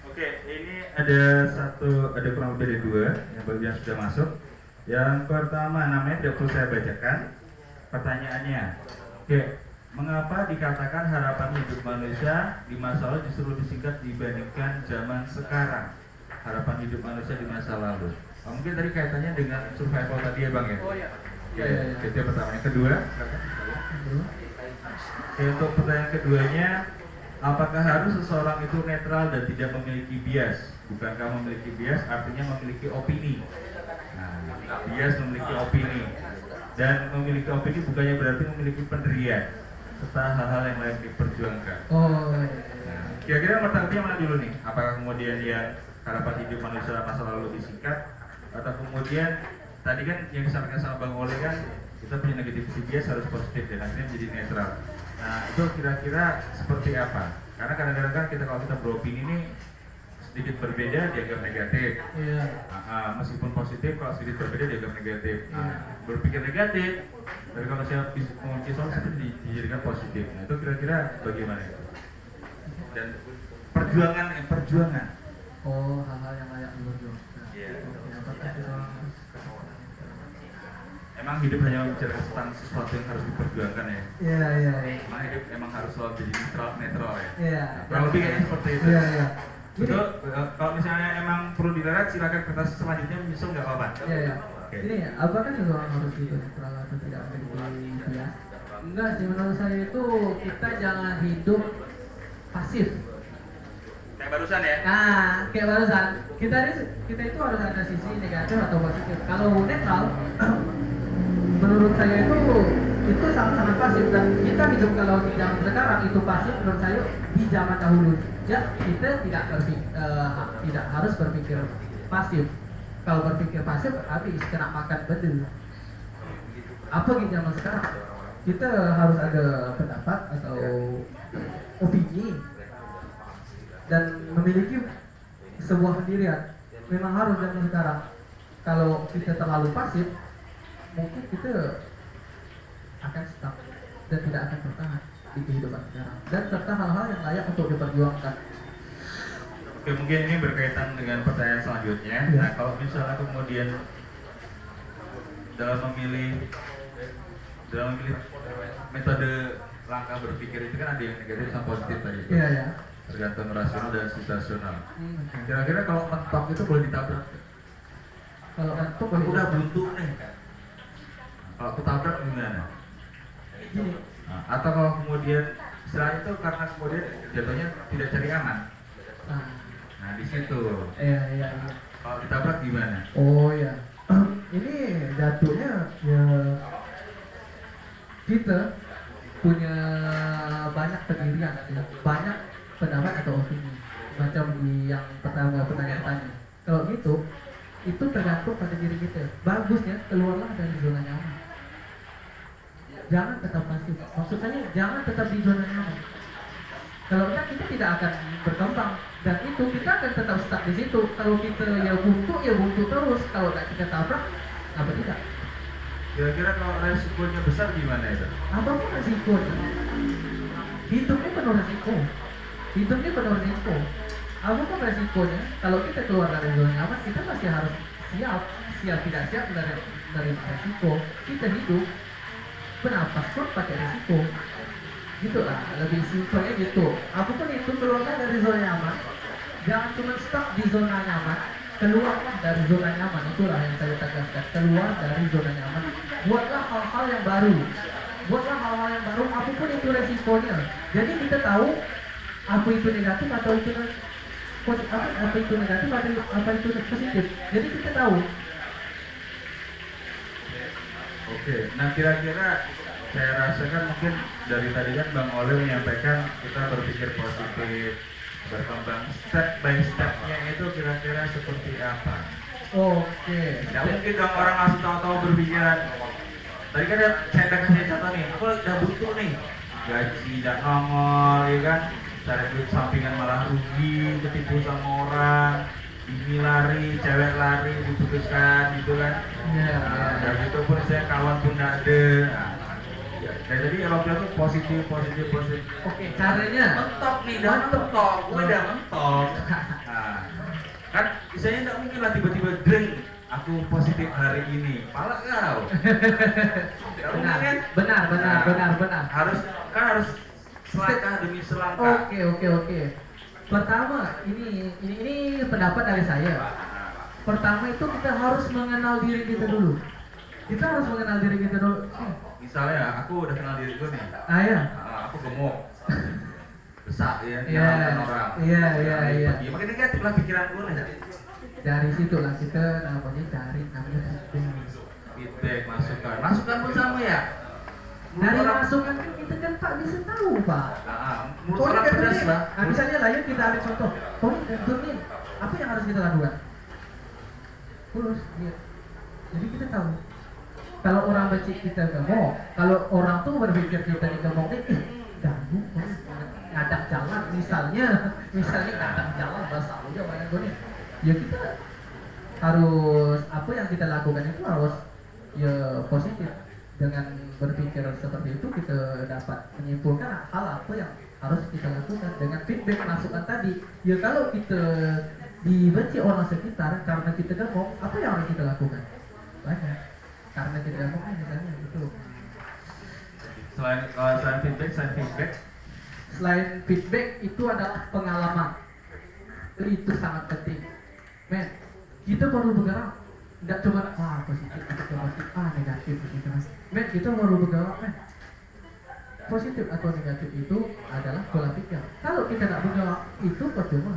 Oke, ini ada kurang lebih ada dua yang sudah masuk. Yang pertama namanya tidak perlu saya bacakan. Pertanyaannya, oke, mengapa dikatakan harapan hidup manusia di masa lalu justru disingkat dibandingkan zaman sekarang? Harapan hidup manusia di masa lalu. Mungkin tadi kaitannya dengan survival tadi ya Bang ya? Oh ya. Oke, itu yang pertama. Yang kedua, oke, untuk pertanyaan keduanya, apakah harus seseorang itu netral dan tidak memiliki bias? Bukankah memiliki bias artinya memiliki opini? Nah, bias memiliki opini. Dan memiliki opini bukannya berarti memiliki pendirian serta hal-hal yang lain diperjuangkan. Oh. Nah, kira-kira pertanyaannya mana dulu nih? Apakah kemudian yang harapan hidup manusia masa lalu disingkat, atau kemudian tadi kan yang disampaikan sama Bang Ole kan kita punya negativity bias harus positif dan akhirnya menjadi netral. Nah itu kira-kira seperti apa? Karena kadang-kadang kan kita kalau kita beropini ini sedikit berbeda dianggap negatif. Iya. Meskipun positif kalau sedikit berbeda dianggap negatif. Berpikir negatif, tapi kalau saya mengunci solusi itu dijadikan positif. Nah itu kira-kira bagaimana itu? Dan perjuangan. Oh, hal-hal yang layak diperjuangkan. Iya. Oke, apakah kita Emang hidup hanya bicara tentang sesuatu yang harus diperjuangkan ya? Iya. Emang hidup emang harus selalu jadi netral ya? Iya. Kurang lebih kayaknya seperti itu. Iya. Betul, kalau misalnya emang perlu diralat silakan kertas selanjutnya menyusul nggak apa-apa. Iya. Oke. Ini apakah seseorang harus hidup netral atau tidak memiliki bias? Enggak sih, menurut saya itu kita jangan hidup pasif. Kayak barusan ya? Nah, kayak barusan kita itu harus ada sisi negatif atau positif. Kalau netral, menurut saya itu sangat-sangat pasif, dan kita hidup kalau di zaman sekarang itu pasif. Menurut saya di zaman dahulu ya kita tidak harus berpikir pasif. Kalau berpikir pasif berarti kena makan bedul. Apa di zaman sekarang kita harus ada pendapat atau opini dan memiliki sebuah pendirian. Memang harus zaman sekarang. Kalau kita terlalu pasif, mungkin kita akan stuck dan tidak akan bertahan di kehidupan sekarang, dan serta hal-hal yang layak untuk diperjuangkan. Oke, mungkin ini berkaitan dengan pertanyaan selanjutnya. Ya. Nah, kalau misalnya kemudian dalam memilih metode langkah berpikir itu kan ada yang negatif sama positif tadi. Iya. Tergantung rasional dan situasional. Kira-kira kalau mentok itu boleh ditabrak? Kalau untuk Aku udah buntu nih. Kalau aku tabrak gimana? gini, Nah, atau kalau kemudian setelah itu karena kemudian jatuhnya tidak cari aman. Nah di situ. iya. Kalau ditabrak gimana? Oh ya, ini jatuhnya ya kita punya banyak pendirian, ya, banyak pendapat atau opini. Macam di yang pertama pertanyaan. Kalau gitu, itu tergantung pada diri kita. Bagusnya keluarlah dari zona nyaman. Jangan tetap pasif. Maksud saya jangan tetap di zona nyaman. Kalau enggak kita tidak akan berkembang, dan itu kita akan tetap stuck di situ. Kalau kita ya buntu terus. Kalau enggak kita tabrak, apa tidak? Kira-kira kalau resikonya besar gimana itu? Apapun resikonya, hidupnya penuh resiko. Apapun resikonya, kalau kita keluar dari zona nyaman, kita pasti harus siap tidak siap dari resiko. Kita hidup bernapas pun pakai resiko. Gitu lah, lebih simpelnya gitu. Apapun itu, keluarlah dari zona nyaman. Jangan cuma stuck di zona nyaman. Keluarlah dari zona nyaman. Itulah yang saya tegaskan. Keluar dari zona nyaman. Buatlah hal-hal yang baru. Apapun itu resikonya. Jadi kita tahu apa itu negatif atau itu apa itu negatif atau apa itu positif. Jadi kita tahu. Oke, nah kira-kira saya rasakan mungkin dari tadi kan Bang Ole menyampaikan kita berpikir positif, berkembang step by stepnya itu kira-kira seperti apa? Oke. Nggak mungkin dong orang langsung tahu-tahu berpikiran. Tadi kan saya kasih contoh nih, aku udah butuh nih, gaji tidak nongol, ya kan, cari duit sampingan malah rugi, ketipu sama orang, ini lari, cewek lari, diputuskan gitu kan. Iya. Nah, dan itu pun saya kawan pun nggak ada. Nah, ya, dan jadi emang dia tuh positif. Oke, caranya. Mentok nih, dah mentok, gue udah mentok. Nah, kan misalnya nggak mungkin lah tiba-tiba dreng, aku positif hari ini, pala kau. Nggak mungkin kan? Benar. Harus selangkah demi selangkah. Oke. Pertama, ini pendapat dari saya. Pertama itu kita harus mengenal diri kita dulu. Kita harus mengenal diri kita dulu. Misalnya aku udah kenal diri gue nih. Iya. Aku gemuk, besar ya, Iya. nyalakan orang. Iya. Makin negatif lah pikiran gue nih. Dari situ lah kita namanya cari Feedback, masukan pun sama ya. dari masukan kan kita kan tak bisa tahu pak. Menurut Soalnya orang kan pedas ini, lah. nah misalnya lah ya kita ambil contoh, Tony, apa yang harus kita lakukan? Kurus, iya. Jadi kita tahu. Kalau orang benci kita gemuk, kalau orang tuh berpikir kita ini gemuk ganggu, ngadang jalan misalnya ngadang jalan bahasa aja banyak gue nih. Ya kita harus apa yang kita lakukan itu harus ya positif. Dengan berpikir seperti itu kita dapat menyimpulkan hal apa yang harus kita lakukan dengan feedback masukan tadi. Ya kalau kita dibenci orang sekitar karena kita gemuk, apa yang harus kita lakukan? Banyak. Karena kita gemuk misalnya gitu. Selain feedback, Selain feedback itu adalah pengalaman. Itu sangat penting. Men, kita perlu bergerak. Nggak cuma positif, negatif gitu mas. Men, kita perlu bergerak men. Positif atau negatif itu adalah pola pikir. Kalau kita nggak bergerak itu percuma.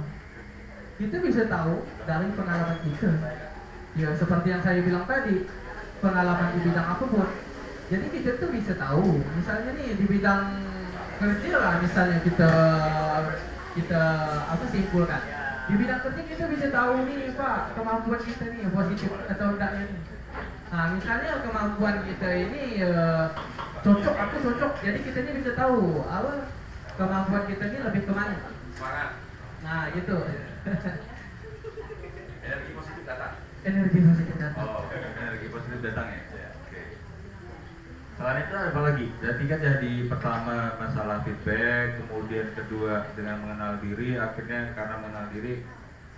Kita bisa tahu dari pengalaman kita. Ya seperti yang saya bilang tadi, pengalaman di bidang apapun. Jadi kita tuh bisa tahu. Misalnya nih di bidang kerja lah, misalnya kita apa simpulkan. Di bidang kerja kita bisa tahu nih Pak, kemampuan kita nih positif atau enggaknya nih. Nah misalnya kemampuan kita ini cocok, aku cocok, jadi kita ini bisa tahu apa kemampuan kita ini lebih kemana. Semangat. Nah gitu. Energi positif datang. Energi positif datang. Oh, energi positif datang ya. Oke. Selain itu apa lagi? Jadi kan jadi pertama masalah feedback, kemudian kedua dengan mengenal diri, akhirnya karena mengenal diri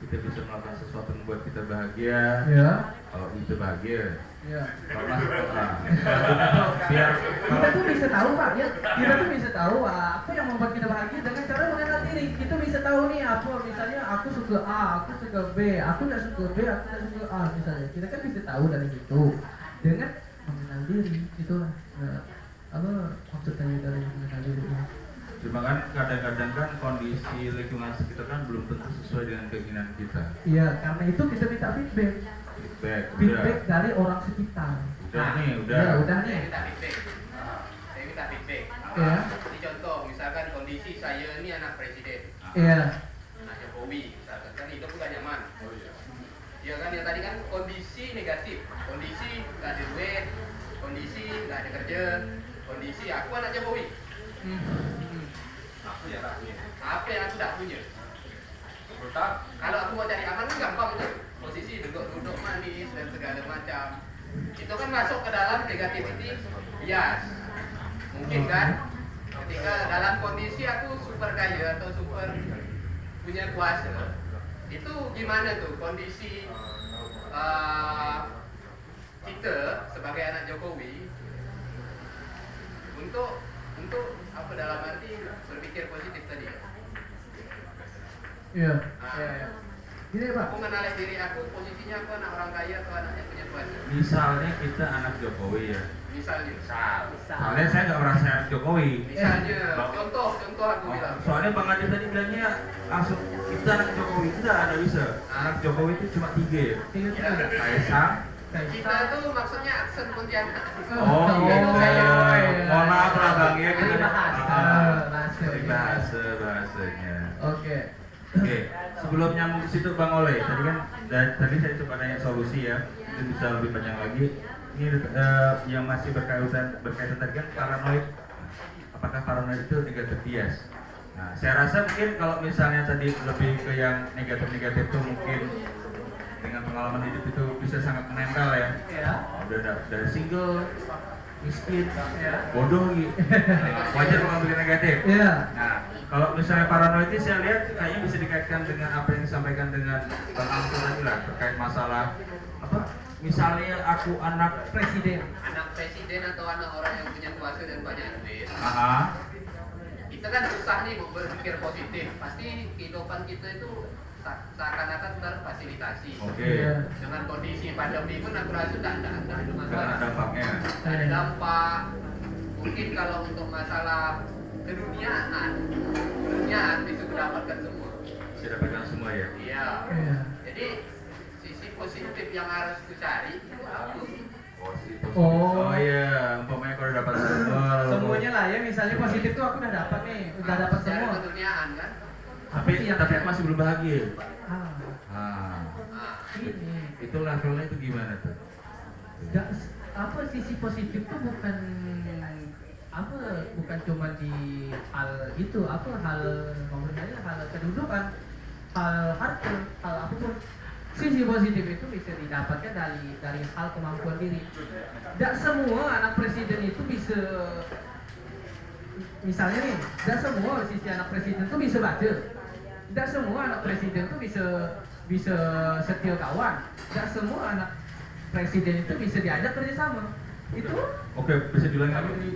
kita bisa melakukan sesuatu yang membuat kita bahagia. Ya. Kalau itu bahagia, Ya. kalau masuk selanjutnya tuh biar Kita tuh bisa tahu Pak, ya. Kita tuh bisa tahu apa yang membuat kita bahagia dengan cara mengenal diri. Kita bisa tahu nih apa, misalnya aku suka A, aku suka B, aku nggak suka B, aku nggak suka A misalnya. Kita kan bisa tahu dari situ dengan mengenal diri. Itulah apa maksud saya dari mengenal diri. cuma kan kadang-kadang kan kondisi lingkungan sekitar kan belum tentu sesuai dengan keinginan kita. Iya, karena itu kita minta feedback. Feedback dari orang sekitar. Udah nih, udah. Ya, udah nih. Saya minta feedback. Ya. Ini contoh, misalkan kondisi saya ini anak presiden, Iya. anak Jokowi, misalkan kan hidup udah nyaman. Ya kan, yang tadi kan kondisi negatif, kondisi nggak ada duit, kondisi nggak ada kerja, kondisi aku anak Jokowi. Aku ya tak punya. Apa yang aku tidak punya? Betul. Kalau aku mau cari aman kan gampang tuh. Posisi duduk-duduk manis dan segala macam. Itu kan masuk ke dalam negativity bias. Mungkin kan ketika dalam kondisi aku super kaya atau super punya kuasa. Itu gimana tuh kondisi kita sebagai anak Jokowi untuk apa dalam arti berpikir positif tadi. Iya. Nah, Iya. Gini Pak. aku mengenali diri aku, posisinya aku anak orang kaya atau anak yang punya kuasa. Misalnya kita anak Jokowi ya. Misalnya, Soalnya saya nggak merasa anak Jokowi. misalnya, contoh aku bilang. Soalnya Bang Adil tadi bilangnya langsung kita anak Jokowi, tidak ada bisa. Anak Jokowi itu cuma 3 ya. Iya. Kaisang. Kita tuh maksudnya aksen Pontianak. Oh iya. Mohon maaf lah Bang ya kita Bahasa. bahasanya. Oke. Oke, sebelum nyambung ke situ Bang Oleh, tadi saya coba nanya solusi ya, mungkin bisa lebih banyak lagi. Ini yang masih berkaitan tadi kan paranoid. Apakah paranoid itu negatif bias? Nah, saya rasa mungkin kalau misalnya tadi lebih ke yang negatif-negatif tuh mungkin dengan pengalaman hidup itu bisa sangat menempel ya. Iya. Udah dari single, miskin, Iya. bodoh gitu. Nah, wajar kalau bikin negatif. Iya. Nah, kalau misalnya paranoid ini saya lihat kayaknya bisa dikaitkan dengan apa yang disampaikan dengan Bang Angsul tadi lah terkait masalah apa? Misalnya aku anak Presiden. Anak presiden atau anak orang yang punya kuasa dan banyak duit. aha, Kita kan susah nih mau berpikir positif. Pasti kehidupan kita itu seakan-akan terfasilitasi. oke. Iya. Dengan kondisi pandemi pun aku rasa tidak ada Karena masalah. dampaknya. Tidak ada dampak. Mungkin kalau untuk masalah keduniaan bisa mendapatkan semua. Bisa dapatkan semua ya. Iya. Iya. Jadi sisi positif yang harus dicari itu apa? Oh. Oh iya, umpamanya kalau dapat semua lalu Semuanya lah ya, misalnya positif tuh aku udah dapat nih, udah dapat Secara semua. keduniaan kan? tapi aku masih belum bahagia. Ah, Ah, Nah, ini. itu levelnya itu gimana tuh? Gak, apa sisi positif tuh bukan apa bukan cuma di hal itu apa hal ngomongnya hal kedudukan hal harta hal apapun sisi positif itu bisa didapatkan dari hal kemampuan diri. Tidak semua anak presiden itu bisa misalnya nih tidak semua sisi anak presiden itu bisa baca. Tidak semua anak presiden itu bisa setia kawan. Tidak semua anak presiden itu bisa diajak kerjasama. Itu Oke, bisa diulangi lagi.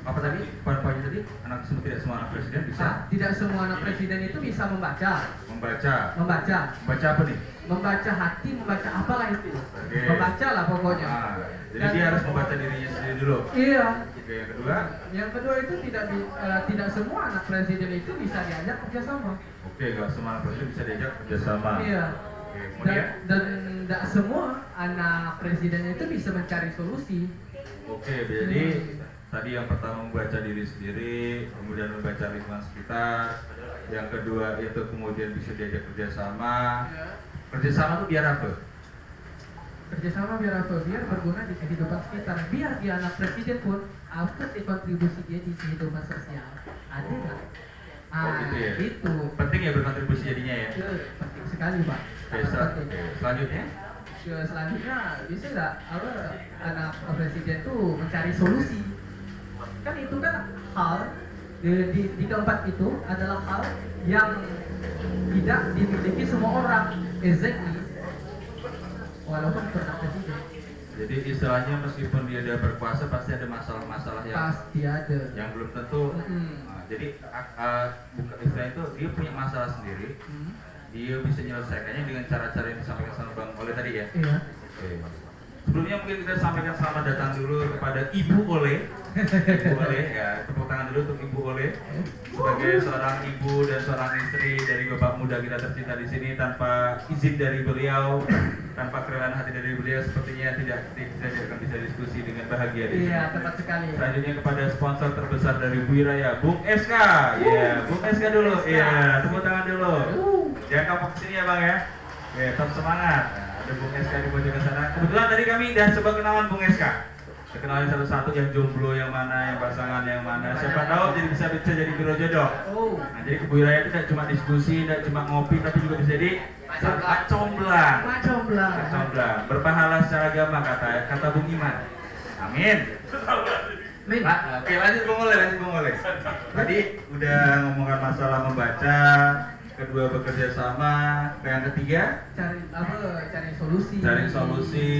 Apa tadi? Poin-poin tadi? Tidak semua anak presiden bisa tidak semua anak presiden itu bisa membaca. membaca apa nih? Membaca hati, membaca apalah itu. Oke. Membaca lah pokoknya. Ah, jadi dia harus membaca dirinya sendiri dulu. Iya. Oke, yang kedua. Yang kedua itu tidak semua anak presiden itu bisa diajak kerjasama. Oke, nggak semua anak presiden bisa diajak kerjasama. Iya. Oke, kemudian. Dan tidak semua anak presiden itu bisa mencari solusi. Oke, jadi tadi yang pertama membaca diri sendiri, kemudian membaca lingkungan sekitar. Yang kedua itu kemudian bisa diajak kerjasama. Kerjasama itu biar apa? Kerjasama biar apa? Biar berguna di kehidupan sekitar. Biar dia anak presiden pun apa sih kontribusi dia di kehidupan sosial? Ada nggak? Oh, gitu ya? Itu Penting ya berkontribusi jadinya ya. penting sekali, Pak. Oke, selanjutnya. Selanjutnya bisa nggak apa anak presiden tuh mencari solusi? Kan itu kan hal di keempat itu adalah hal yang tidak dimiliki semua orang. Exactly. Walaupun pernah presiden Jadi istilahnya meskipun dia udah berkuasa pasti ada masalah-masalah pasti ada. yang belum tentu. Mm-mm. Nah, jadi bukan istilah itu dia punya masalah sendiri. Dia bisa menyelesaikannya dengan cara-cara yang disampaikan sama Bang Oleh tadi ya. Iya. Oke. Sebelumnya mungkin kita sampaikan selamat datang dulu kepada Ibu Oleh. Ibu Oleh ya, tepuk tangan dulu untuk Ibu Oleh sebagai seorang ibu dan seorang istri dari bapak muda kita tercinta di sini. Tanpa izin dari beliau, tanpa kerelaan hati dari beliau, sepertinya tidak akan bisa diskusi dengan bahagia di sini. Iya, tepat sekali. Selanjutnya kepada sponsor terbesar dari Buiraya, Bung SK. Ya, Bung SK dulu. Iya, tepuk tangan dulu. Jangan kapok sini ya Bang ya. Ya, tetap semangat. Nah, ada Bung SK di pojok sana. Kebetulan tadi kami dah coba kenalan Bung SK. Kita kenalin satu-satu yang jomblo yang mana, yang pasangan yang mana. Siapa tahu jadi bisa jadi biro jodoh. Oh. Nah, jadi ke Buiraya itu tidak cuma diskusi, tidak cuma ngopi, tapi juga bisa jadi comblang. Comblang. Berpahala secara agama kata Bung Iman. Amin. Min. Oke, lanjut Bung Oleh. Tadi udah ngomongkan masalah membaca, kedua bekerja sama, yang ketiga cari solusi. cari solusi,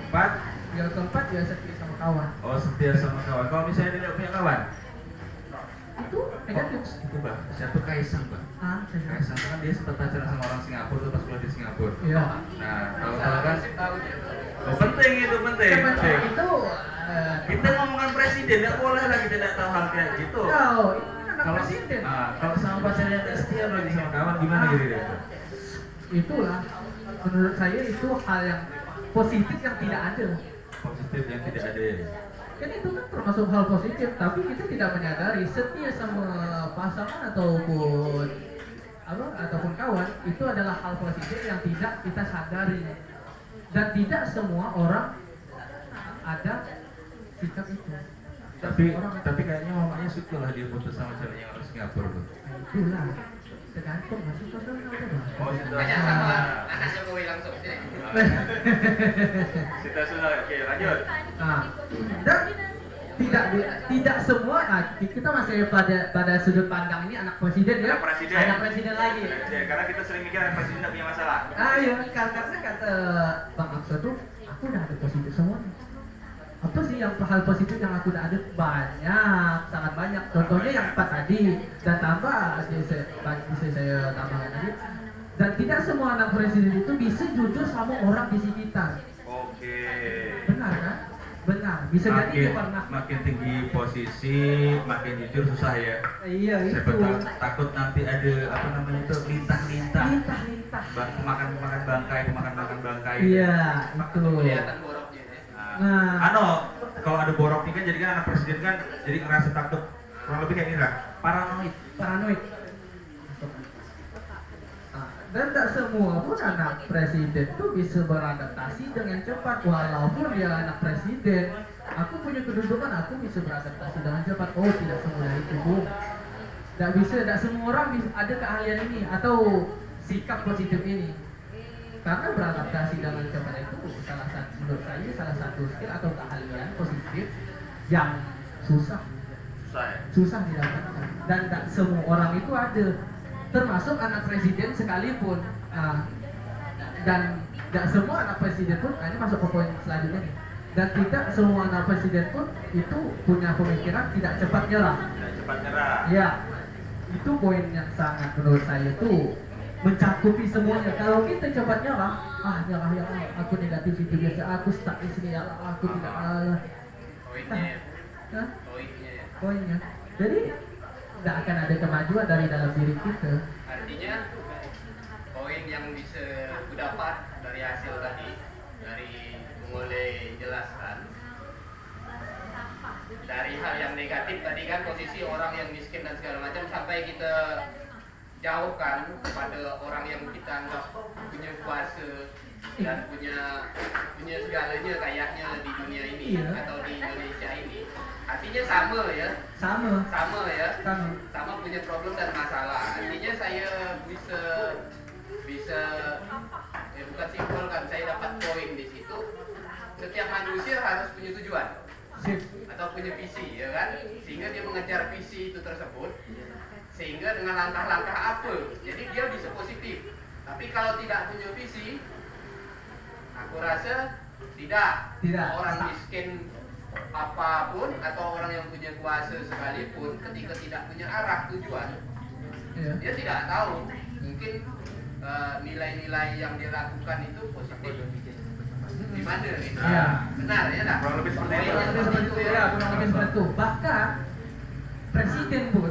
empat Yang keempat ya setia sama kawan. oh setia sama kawan. Kalau misalnya tidak punya kawan, Itu negatif. itu Bang, siapa Kaisang Bang? Ah, Kaisang kan dia sempat pacaran sama orang Singapura tuh pas kuliah di Singapura. Iya. Nah, kalau kan, tahu dia. oh, penting itu penting. Itu Kita ngomongkan presiden, nggak boleh lah kita tidak tahu hal kayak gitu. itu anak Kalau presiden. kalau sama pacarnya tidak setia lagi sama kawan, gimana gitu dia? Itulah menurut saya itu hal yang positif yang tidak ada. Positif yang tidak ada ya. Kan itu kan termasuk hal positif, tapi kita tidak menyadari setia sama pasangan ataupun kawan itu adalah hal positif yang tidak kita sadari. Dan tidak semua orang ada sikap itu. Tapi kayaknya mamanya suka lah dia foto sama cewek yang orang Singapura tuh. Itulah tergantung masuk ke sana udah bang. Oh, Tanya sama anak Jokowi langsung sini. Kita sudah, oke lanjut. Nah, dan tidak semua. Nah, kita masih pada sudut pandang ini anak presiden ya. Anak presiden lagi. Karena kita sering mikir anak presiden tidak punya masalah. Iya, karena kata Bang Aksa tuh, aku udah ada positif semuanya. Apa sih yang hal positif yang aku udah ada? Banyak, sangat banyak. Contohnya yang 4 tadi, dan tambah bisa saya tambahkan tadi. Dan tidak semua anak presiden itu bisa jujur sama orang di sekitar. Oke. Benar kan? Benar. Bisa jadi dia pernah. Makin tinggi posisi, makin jujur susah ya. Iya itu. Saya takut nanti ada apa namanya itu lintah-lintah. Lintah. Makan bangkai. Iya, itu. Kelihatan boroknya ya. Nah. Kalau ada borok nih kan jadi kan anak presiden kan jadi ngerasa takut. Kurang lebih kayak ini lah. Paranoid. Dan tak semua pun anak presiden tuh bisa beradaptasi dengan cepat. Walaupun dia anak presiden, aku punya kedudukan, aku bisa beradaptasi dengan cepat. Oh, tidak semudah itu, Bu. Tidak semua orang bisa ada keahlian ini atau sikap positif ini. Karena beradaptasi dengan cepat itu menurut saya salah satu skill atau keahlian positif yang susah didapatkan. Dan tak semua orang itu ada, termasuk anak presiden sekalipun. Dan tidak semua anak presiden pun, ini masuk ke poin selanjutnya nih. Dan tidak semua anak presiden pun itu punya pemikiran tidak cepat nyerah. Ya, itu poin yang sangat menurut saya itu mencakupi semuanya. Kalau kita cepat nyerah, nyerah ya, aku negatif itu biasa, aku stuck di sini ya, aku tidak. Poinnya. Jadi tidak akan ada kemajuan dari dalam diri kita. Artinya poin yang bisa kudapat dari hasil tadi, dari mulai jelaskan dari hal yang negatif tadi kan posisi orang yang miskin dan segala macam, sampai kita jauhkan kepada orang yang kita anggap punya kuasa dan punya segalanya kayaknya di dunia ini atau di Indonesia ini. Artinya sama ya. Sama punya problem dan masalah. Artinya saya bisa bukan simpulkan, saya dapat poin di situ. Setiap manusia harus punya tujuan atau punya visi, ya kan? Sehingga dia mengejar visi itu tersebut. Sehingga dengan langkah-langkah apa, jadi dia bisa positif. Tapi kalau tidak punya visi, aku rasa tidak. Orang miskin apapun atau orang yang punya kuasa sekalipun, ketika tidak punya arah tujuan, dia tidak tahu mungkin nilai-nilai yang dia lakukan itu positif di mana gitu. Benar ya tak? Kurang lebih seperti itu. Kurang lebih seperti itu. Bahkan presiden pun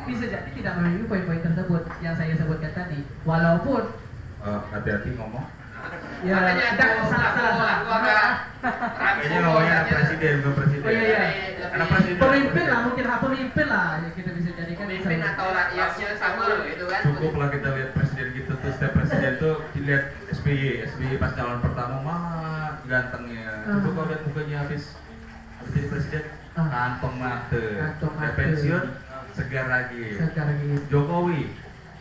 bisa jadi tidak memiliki poin-poin tersebut yang saya sebutkan tadi. Walaupun hati-hati ngomong. Ya, salah. Kayaknya ngomongnya anak presiden, bukan presiden. Oh iya. Anak presiden. Pemimpin lah ya, kita bisa jadikan pemimpin atau rakyatnya sama gitu kan. Cukup lah kita lihat presiden gitu tuh, setiap presiden tuh dilihat SBY pas calon pertama mah gantengnya. Coba kau lihat mukanya habis jadi presiden, kantong mata. Pensiun segar lagi. Jokowi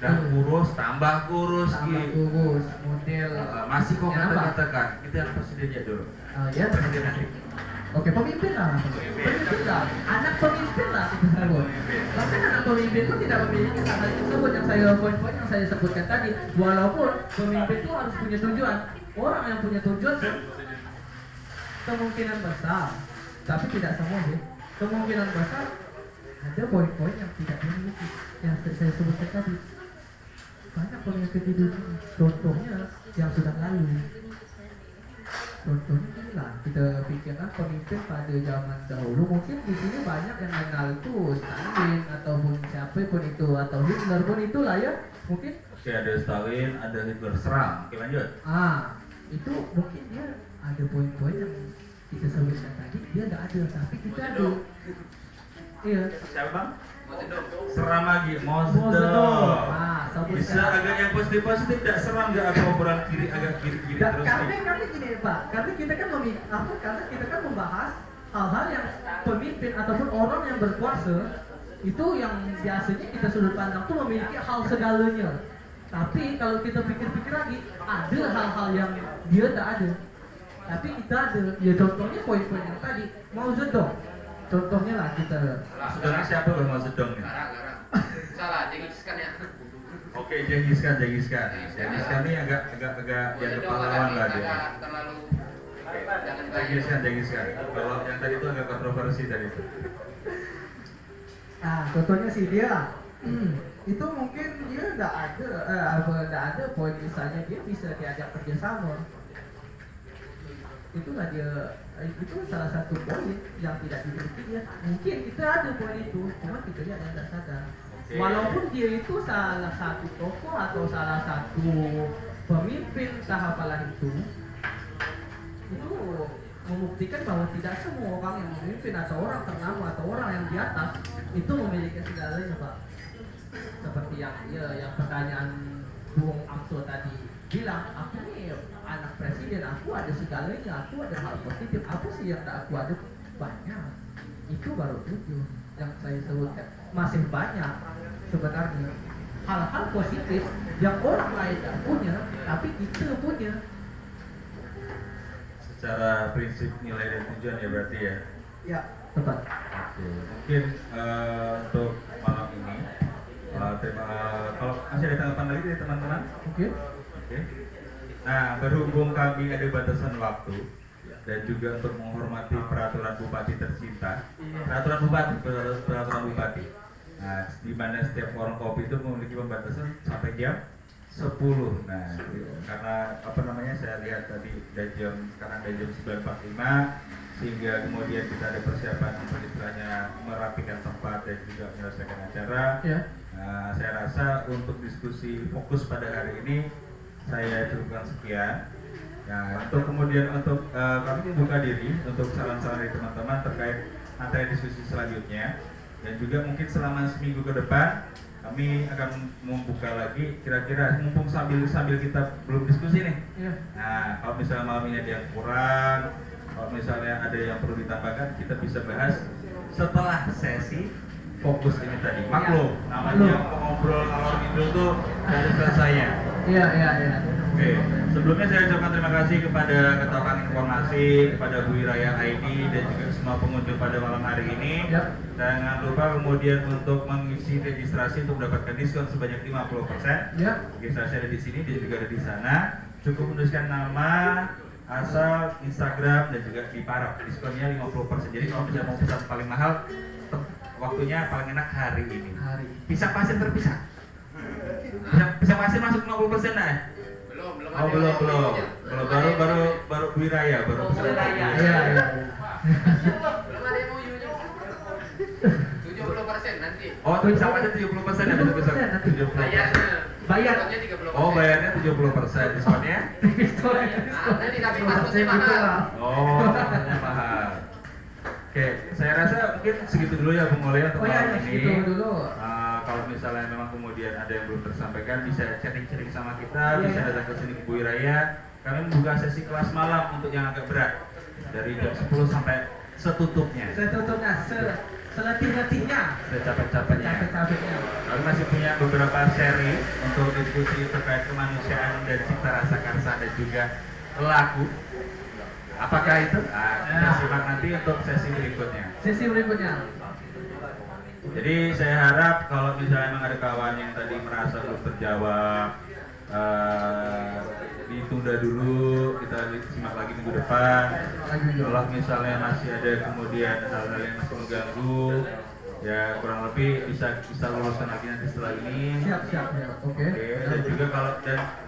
dan kurus tambah kurus model masih kok katakan kita yang presidennya dulu. Presiden nanti. Oke, pemimpin lah. Anak pemimpin lah kita sebut. Bahkan anak pemimpin itu tidak memiliki hal tersebut yang poin-poin yang saya sebutkan tadi. Walaupun pemimpin itu harus punya tujuan. Orang yang punya tujuan kemungkinan besar, tapi tidak semua sih. Kemungkinan besar ada poin-poin yang tidak dimiliki yang saya sebutkan tadi. Banyak pemimpin di dunia, contohnya yang sudah lalu. Contohnya inilah, kita pikirkan pemimpin pada zaman dahulu, mungkin di sini banyak yang kenal tuh Stalin ataupun siapa pun itu, atau Hitler pun itulah ya, mungkin. Oke, ada Stalin, ada Hitler, serang. Oke, lanjut. Itu mungkin dia ada poin-poin yang kita sebutkan tadi, dia nggak ada, tapi kita ada. Iya. Siapa bang? Seram lagi, Mao Zedong. Bisa sebutkan. agak yang positif-positif, tidak seram nggak atau obrolan kiri agak kiri-kiri terus. Karena gini Pak, karena kita kan membahas hal-hal yang pemimpin ataupun orang yang berkuasa itu yang biasanya kita sudut pandang tuh memiliki hal segalanya. Tapi kalau kita pikir-pikir lagi, ada hal-hal yang dia tak ada. Tapi kita ada. Ya contohnya poin-poin yang tadi, Mao Zedong. Contohnya lah kita. Sebenarnya siapa Bang Mao Zedong nih? Garang. Salah, Genghis Khan ya. Oke, Genghis Khan ini agak ya pahlawan lah dia. Terlalu Genghis Khan. Kalau yang tadi itu agak kontroversi tadi itu. Nah, contohnya sih dia. Itu mungkin dia nggak ada poin misalnya dia bisa diajak kerjasama. Itulah dia, itu salah satu poin yang tidak dimiliki dia. Mungkin kita ada poin itu, cuma kita lihat yang tidak sadar. Walaupun dia itu salah satu tokoh atau salah satu pemimpin entah apalah itu membuktikan bahwa tidak semua orang yang memimpin atau orang ternama atau orang yang di atas itu memiliki segalanya, Pak. Seperti yang pertanyaan Bung Amso tadi bilang, aku nih anak presiden, aku ada segalanya, aku ada hal positif, apa sih yang tak aku ada? Banyak. Itu baru 7 yang saya sebutkan. Masih banyak sebenarnya hal-hal positif yang orang lain tak punya, tapi kita punya. Secara prinsip nilai dan tujuan ya berarti ya. Ya, tepat. Oke, mungkin untuk malam ini kalau masih ada tanggapan lagi dari teman-teman? Oke. Nah, berhubung kami ada batasan waktu dan juga untuk menghormati peraturan bupati tercinta, peraturan bupati. Nah, di mana setiap warung kopi itu memiliki pembatasan sampai jam 10. Nah, karena saya lihat tadi sekarang ada jam 9.45, sehingga kemudian kita ada persiapan untuk istilahnya merapikan tempat dan juga menyelesaikan acara. Ya. Nah, saya rasa untuk diskusi fokus pada hari ini saya cukupkan sekian. Nah, untuk kami membuka diri untuk saran-saran dari teman-teman terkait materi diskusi selanjutnya, dan juga mungkin selama seminggu ke depan kami akan membuka lagi kira-kira mumpung sambil kita belum diskusi nih. Ya. Nah, kalau misalnya malam ini ada yang kurang, kalau misalnya ada yang perlu ditambahkan, kita bisa bahas setelah sesi fokus ini tadi. Maklum, namanya ngobrol ngalor ngidul tuh dari selesainya. Iya. Oke, sebelumnya saya ucapkan terima kasih kepada Ketua Kantin Informasi, kepada Bu Wiraya ID, dan juga semua pengunjung pada malam hari ini. Yap. Jangan lupa kemudian untuk mengisi registrasi untuk mendapatkan diskon sebanyak 50%. Ya. Registrasi ada di sini, dia juga ada di sana. Cukup menuliskan nama, asal, Instagram, dan juga di Parok. Diskonnya 50%. Jadi kalau misalnya mau pesan paling mahal, waktunya paling enak hari ini. Pisang pasir terpisah. Pisang pasir masuk 50% nah. Belum. Baru Wiraya, baru pesan. Iya. Belum ada MOU-nya. 70% nanti. Oh, pisang pasir 70% ya, besok 70%. Bayarnya 30%. Oh, bayarnya 70%, diskonnya? Nanti tapi masuknya mahal. Oh, masuknya mahal. Oke, saya rasa mungkin segitu dulu ya Bung Oleh untuk malam ini. Segitu dulu. Kalau misalnya memang kemudian ada yang belum tersampaikan, bisa chatting sama kita, bisa datang ke sini ke Bu Wiraya. Kami membuka sesi kelas malam untuk yang agak berat dari jam 10 sampai setutupnya. Seletih-letihnya. Secapek-capeknya. Kami masih punya beberapa seri untuk diskusi terkait kemanusiaan dan cita rasa karsa dan juga laku. Apakah itu? Kita simak nanti untuk sesi berikutnya. Jadi saya harap kalau misalnya memang ada kawan yang tadi merasa belum terjawab, ditunda dulu, kita simak lagi minggu depan. Kalau misalnya masih ada kemudian hal-hal yang masih mengganggu, ya kurang lebih bisa luruskan lagi nanti setelah ini. Siap. Oke. Dan juga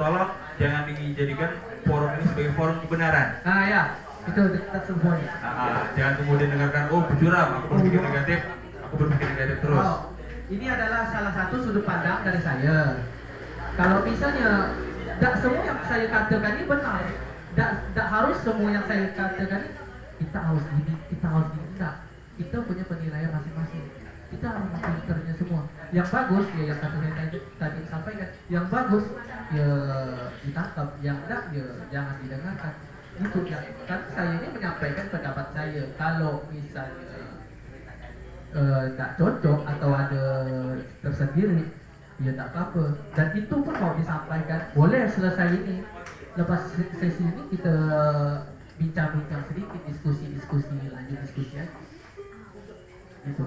tolong jangan dijadikan forum ini sebagai forum kebenaran. Nah ya, itu that's the point. Jangan kemudian dengarkan, oh bujuram, aku berpikir negatif terus. Ini adalah salah satu sudut pandang dari saya. Kalau misalnya tidak semua yang saya katakan ini benar, tidak harus semua yang saya katakan ini kita harus ini, tidak. Kita punya penilaian masing-masing. Kita harus memfilternya semua. Yang bagus ya yang kata saya tadi sampaikan. Yang bagus ya ditangkap, yang tidak ya jangan didengarkan. itu ya. Kan saya ini menyampaikan pendapat saya. Kalau misalnya nggak cocok atau ada tersendiri, ya tak apa-apa. Dan itu pun mau disampaikan, boleh selesai ini. Lepas sesi ini kita bincang-bincang sedikit, diskusi, lanjut diskusi aja. Gitu.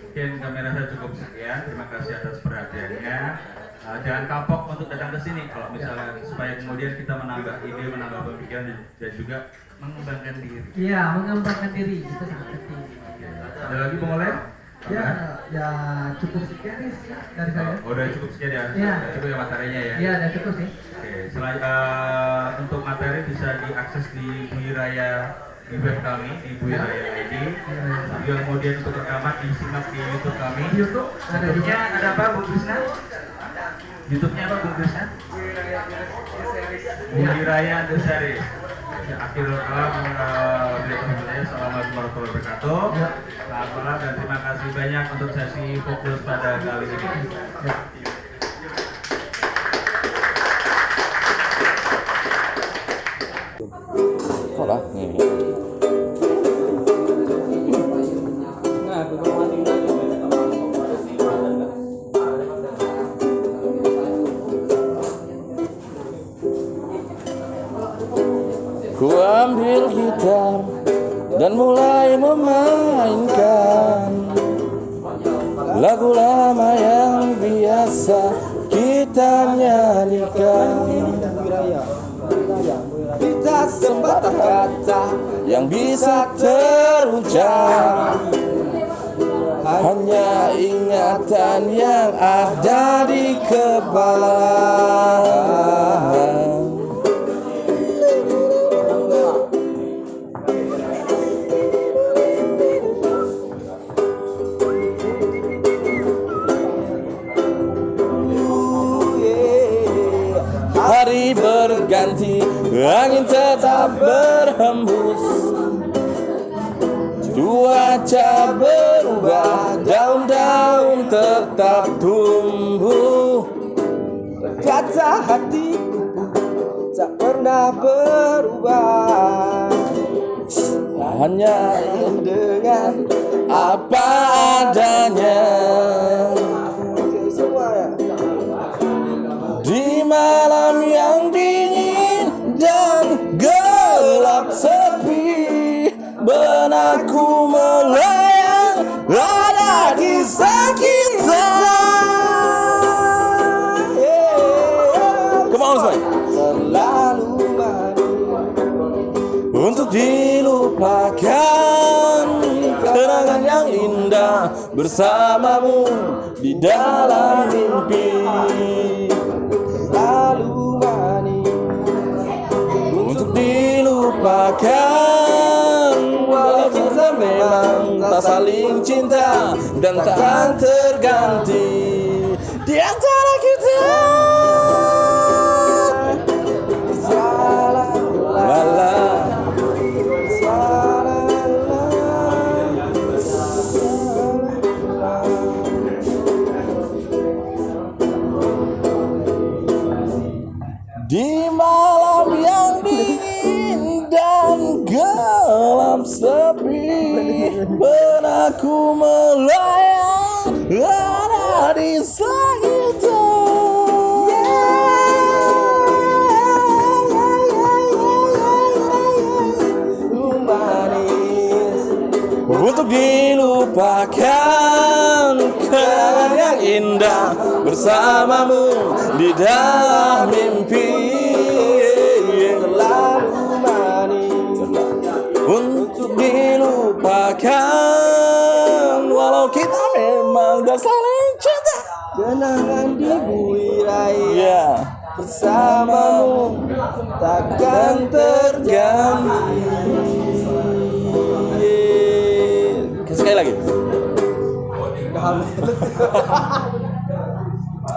Mungkin kami rasa cukup sekian. Terima kasih atas perhatiannya. Jangan kapok untuk datang ke sini kalau misalnya supaya kemudian kita menambah ide, menambah pemikiran dan juga mengembangkan diri. Iya, mengembangkan diri itu sangat penting. Ada lagi Bung Oleh? Ya cukup sekian nih dari saya. Oh, udah cukup sekian ya? Iya. Udah cukup ya materinya ya? Iya, udah cukup sih. Oke, selain untuk materi bisa diakses di Bui Raya di web kami di Bui Raya ID. Juga kemudian untuk rekaman disimak di YouTube kami. Di YouTube ada juga. YouTube-nya ada apa Bung Krisna? YouTube-nya apa Bung Krisna? Bui Raya The Series. Ya, akhirul kalam saya. Assalamualaikum warahmatullahi wabarakatuh. Selamat malam dan terima kasih banyak untuk sesi fokus pada kali ini. Hola. Ku ambil gitar dan mulai memainkan lagu lama yang biasa kita nyanyikan. Kita sepatah kata yang bisa terucap, hanya ingatan yang ada di kepala. Hari berganti, angin tetap berhembus, cuaca berubah, daun-daun tetap tumbuh. Kata hatiku tak pernah berubah, hanya dengan apa adanya. Di malam yang dingin dan gelap sepi, benakku melayang ada di sekitar. Come on, say. Selalu malu untuk dilupakan kenangan yang indah bersamamu di dalam mimpi. Lalu manis untuk dilupakan, walau kita memang tak saling cinta dan takkan terganti di antara kita. Di malam yang dingin dan gelap sepi, benakku melayang ada di sekitar. Manis untuk dilupakan kenangan yang indah bersamamu di dalam mimpi. Terlalu manis untuk dilupakan, walau kita memang tak saling cinta. Kenangan di Bui Raya bersamamu takkan terganti. Sekali lagi.